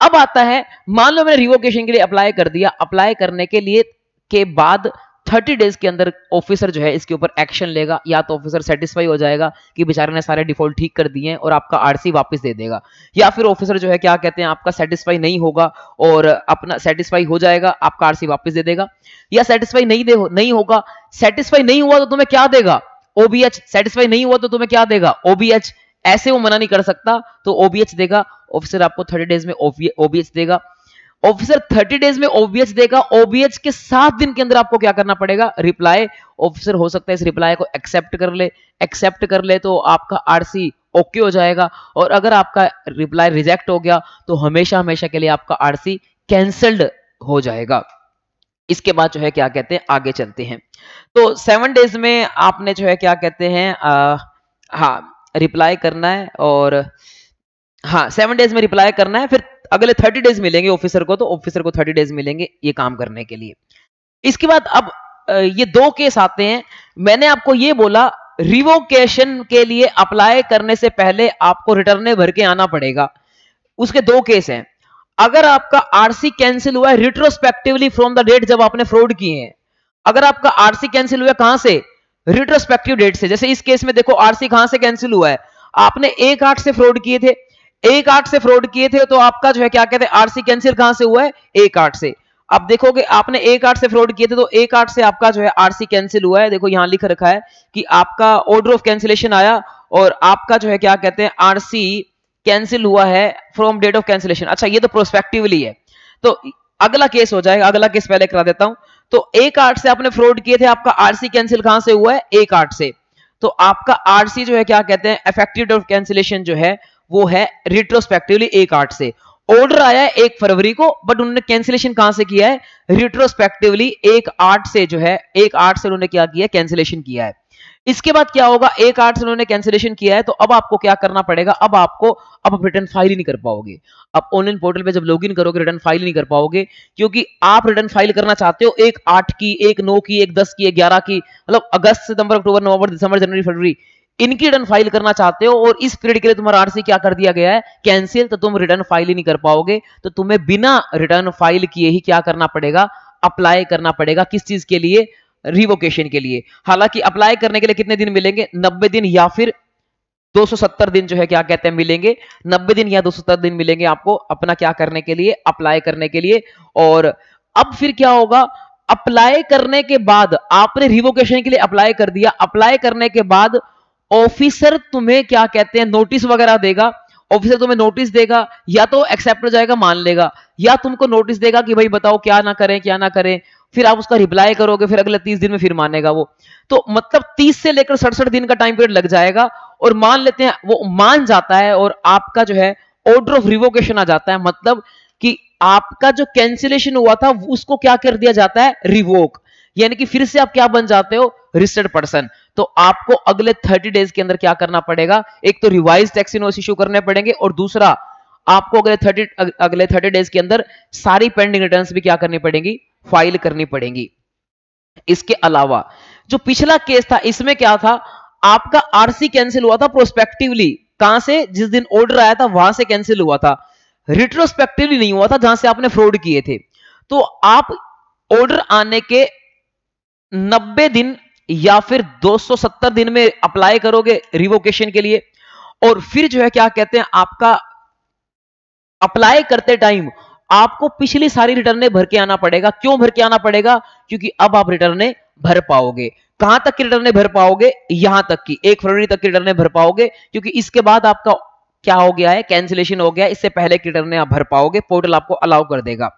अब आता है, मान लो मैंने रिवोकेशन के लिए अप्लाई कर दिया, अप्लाई करने के लिए के बाद 30 डेज के अंदर ऑफिसर जो है इसके ऊपर एक्शन लेगा। या तो ऑफिसर सेटिस्फाई हो जाएगा कि बेचारे ने सारे डिफॉल्ट ठीक कर दिए हैं और आपका आरसी वापस दे देगा, या फिर ऑफिसर जो है क्या कहते हैं आपका सेटिस्फाई नहीं होगा और अपना सेटिस्फाई हो जाएगा, आपका आरसी वापस दे देगा। या सेटिस्फाई नहीं होगा, सेटिस्फाई नहीं हुआ तो तुम्हें क्या देगा, ओबीएच। सेटिस्फाई नहीं हुआ तो तुम्हें क्या देगा, ओबीएच। ऐसे वो मना नहीं कर सकता, तो ओबीएच देगा ऑफिसर, आपको 30 डेज में ओबीएच देगा। ऑफिसर 30 डेज में ओबीएच देगा, ओबीएच के 7 दिन के अंदर आपको क्या करना पड़ेगा, रिप्लाई। ऑफिसर हो सकता है इस रिप्लाई को एक्सेप्ट कर ले तो आपका आरसी ओके हो जाएगा। और अगर आपका रिप्लाई रिजेक्ट हो गया तो हमेशा हमेशा के लिए आपका आरसी कैंसल्ड हो जाएगा। इसके बाद जो है क्या कहते हैं आगे चलते हैं। तो 7 डेज में आपने जो है क्या कहते हैं हाँ रिप्लाई करना है, और हाँ 7 डेज में रिप्लाई करना है। फिर अगले 30 डेज मिलेंगे ऑफिसर को, तो ऑफिसर को 30 डेज मिलेंगे ये काम करने के लिए। इसके बाद अब ये 2 केस आते हैं। मैंने आपको ये बोला रिवोकेशन के लिए अप्लाई करने से पहले आपको रिटर्न भर के आना पड़ेगा। उसके 2 केस हैं। अगर आपका आरसी कैंसिल हुआ है रिट्रोस्पेक्टिवली फ्रॉम द डेट जब आपने फ्रॉड किए हैं, अगर आपका आरसी कैंसिल हुआ कहां से, रिट्रोस्पेक्टिव डेट से। जैसे इस केस में देखो आरसी कहां से कैंसिल हुआ है, आपने 1/8 से फ्रॉड किए थे, 1/8 से फ्रॉड किए थे, तो आपका जो है क्या कहते हैं आरसी कैंसिल कहां से हुआ है, 1/8 से। अब देखोगे आपने 1/8 से फ्रॉड किए थे तो 1/8 से आपका जो है आरसी कैंसिल हुआ है। देखो यहां लिख रखा है कि आपका ऑर्डर ऑफ कैंसिलेशन आया और आपका जो है क्या कहते हैं आरसी कैंसिल हुआ है फ्रॉम डेट ऑफ कैंसिलेशन। अच्छा ये तो प्रोस्पेक्टिवली है, तो अगला केस हो जाएगा, अगला केस पहले करा देता हूं। तो 1/8 से आपने फ्रॉड किए थे, आपका आरसी कैंसिल कहां से हुआ है, 1/8 से। तो आपका आरसी जो है क्या कहते हैं इफेक्टिव डेट ऑफ कैंसिलेशन जो है वो है रिट्रोस्पेक्टिवली 1/8 से। ऑर्डर आया है 1 फरवरी को, बट उन्होंने कैंसिलेशन कहां से किया है, रिट्रोस्पेक्टिवली 1/8 से जो है 1/8 से उन्होंने क्या किया, कैंसिलेशन किया है। इसके बाद क्या होगा, 1/8 से उन्होंने कैंसिलेशन किया है, तो अब आपको क्या करना पड़ेगा, अब आप रिटर्न फाइल ही नहीं कर पाओगे। आप ऑनलाइन पोर्टल पे जब लॉगिन करोगे रिटर्न फाइल नहीं कर पाओगे, क्योंकि आप रिटर्न फाइल करना चाहते हो 1/8 की, 1/9 की, 1/10 की, 1/11 की, मतलब अगस्त, सितंबर, अक्टूबर, नवंबर, दिसंबर, जनवरी, फरवरी, इनकी रिटर्न फाइल करना चाहते हो। और इस पीरियड के लिए तुम्हारा आरसी क्या कर दिया गया है, कैंसिल, तो तुम रिटर्न फाइल ही नहीं कर पाओगे। तो तुम्हें बिना रिटर्न फाइल किए ही क्या करना पड़ेगा, अप्लाई करना पड़ेगा। किस चीज के लिए, रिवोकेशन के लिए। हालांकि अप्लाई करने के लिए कितने दिन मिलेंगे, 90 दिन या फिर 270 दिन जो है क्या कहते हैं मिलेंगे, 90 दिन या 270 दिन मिलेंगे आपको अपना क्या करने के लिए, अप्लाई करने के लिए। और अब फिर क्या होगा, अप्लाई करने के बाद आपने रिवोकेशन के लिए अप्लाई कर दिया, अप्लाई करने के बाद ऑफिसर तुम्हें क्या कहते हैं नोटिस वगैरह देगा। ऑफिसर तुम्हें नोटिस देगा, या तो एक्सेप्ट हो जाएगा मान लेगा, या तुमको नोटिस देगा कि भाई बताओ क्या ना करें क्या ना करें। फिर आप उसका रिप्लाई करोगे, फिर अगले 30 दिन में फिर मानेगा वो। तो मतलब 30 से लेकर 67 दिन का टाइम पीरियड लग जाएगा। और मान लेते हैं वो मान जाता है और आपका जो है ऑर्डर ऑफ रिवोकेशन आ जाता है, मतलब कि आपका जो कैंसिलेशन हुआ था उसको क्या कर दिया जाता है, रिवोक। यानी कि फिर से आप क्या बन जाते हो, रजिस्टर्ड पर्सन। तो आपको अगले 30 डेज के अंदर क्या करना पड़ेगा, एक तो रिवाइज टैक्स इनवॉइस इशू करने पड़ेंगे, और दूसरा आपको अगले 30 डेज के अंदर सारी पेंडिंग रिटर्न्स भी क्या करनी पड़ेगी, फाइल करनी पड़ेगी। इसके अलावा जो पिछला केस था इसमें क्या था, आपका आरसी कैंसिल हुआ था प्रोस्पेक्टिवली, कहां से, जिस दिन ऑर्डर आया था वहां से कैंसिल हुआ था, रिट्रोस्पेक्टिवली नहीं हुआ था जहां से आपने फ्रॉड किए थे। तो आप ऑर्डर आने के 90 दिन या फिर 270 दिन में अप्लाई करोगे रिवोकेशन के लिए, और फिर जो है क्या कहते हैं, आपका अप्लाई करते टाइम आपको पिछली सारी रिटर्नें भर के आना पड़ेगा। क्यों भर के आना पड़ेगा, क्योंकि अब आप रिटर्नें भर पाओगे। कहां तक की रिटर्नें भर पाओगे, यहां तक की 1 फरवरी तक की रिटर्नें भर पाओगे, क्योंकि इसके बाद आपका क्या हो गया है, कैंसिलेशन हो गया, इससे पहले की रिटर्नें आप भर पाओगे, पोर्टल आपको अलाउ कर देगा।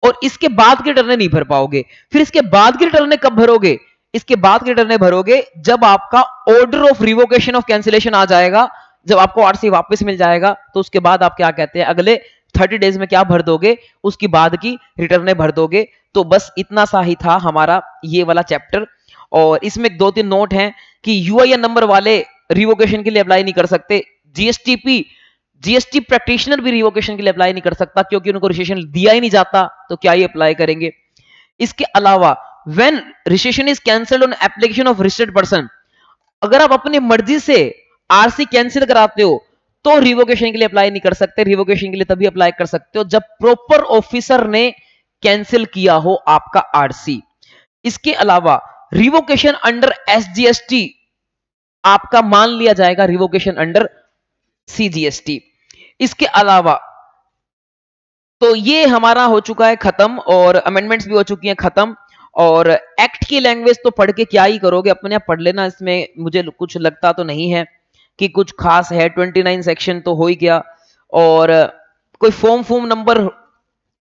और इसके बाद की रिटर्नें नहीं भर पाओगे। फिर इसके बाद की रिटर्नें कब भरोगे, इसके बाद की रिटर्नें भरोगे जब आपका order of revocation of cancellation आ जाएगा, जब आपको आरसी वापस मिल जाएगा, तो उसके बाद आप क्या कहते हैं, अगले 30 डेज में क्या भर दोगे, उसकी बाद की रिटर्नें भर दोगे। तो बस इतना सा ही था हमारा ये वाला चैप्टर। और इसमें 2-3 नोट हैं कि यूआईएन नंबर वाले रिवोकेशन के लिए अप्लाई नहीं कर सकते, जीएसटी प्रैक्टिशनर भी रिवोकेशन के लिए अप्लाई नहीं कर सकता, क्योंकि उनको रजिस्ट्रेशन दिया ही नहीं जाता, तो क्या ही अप्लाई करेंगे। इसके अलावा when registration is cancelled on application of registered person, अगर आप अपनी मर्जी से आरसी कैंसिल कराते हो तो रिवोकेशन के लिए अप्लाई नहीं कर सकते। रिवोकेशन के लिए तभी अप्लाई कर सकते हो जब प्रॉपर ऑफिसर ने कैंसिल किया हो आपका आरसी। इसके अलावा रिवोकेशन अंडर एसजीएसटी आपका मान लिया जाएगा रिवोकेशन अंडर सीजीएसटी। इसके अलावा तो ये हमारा हो चुका है खत्म, और अमेंडमेंट्स भी हो चुकी हैं खत्म। और एक्ट की लैंग्वेज तो पढ़ के क्या ही करोगे, अपने आप पढ़ लेना, इसमें मुझे कुछ लगता तो नहीं है कि कुछ खास है। 29 सेक्शन तो हो ही गया, और कोई फॉर्म नंबर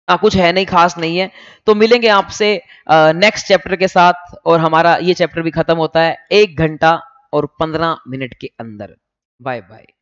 कुछ है नहीं, खास नहीं है। तो मिलेंगे आपसे नेक्स्ट चैप्टर के साथ, और हमारा ये चैप्टर भी खत्म होता है 1 घंटा और 15 मिनट के अंदर। Bye bye.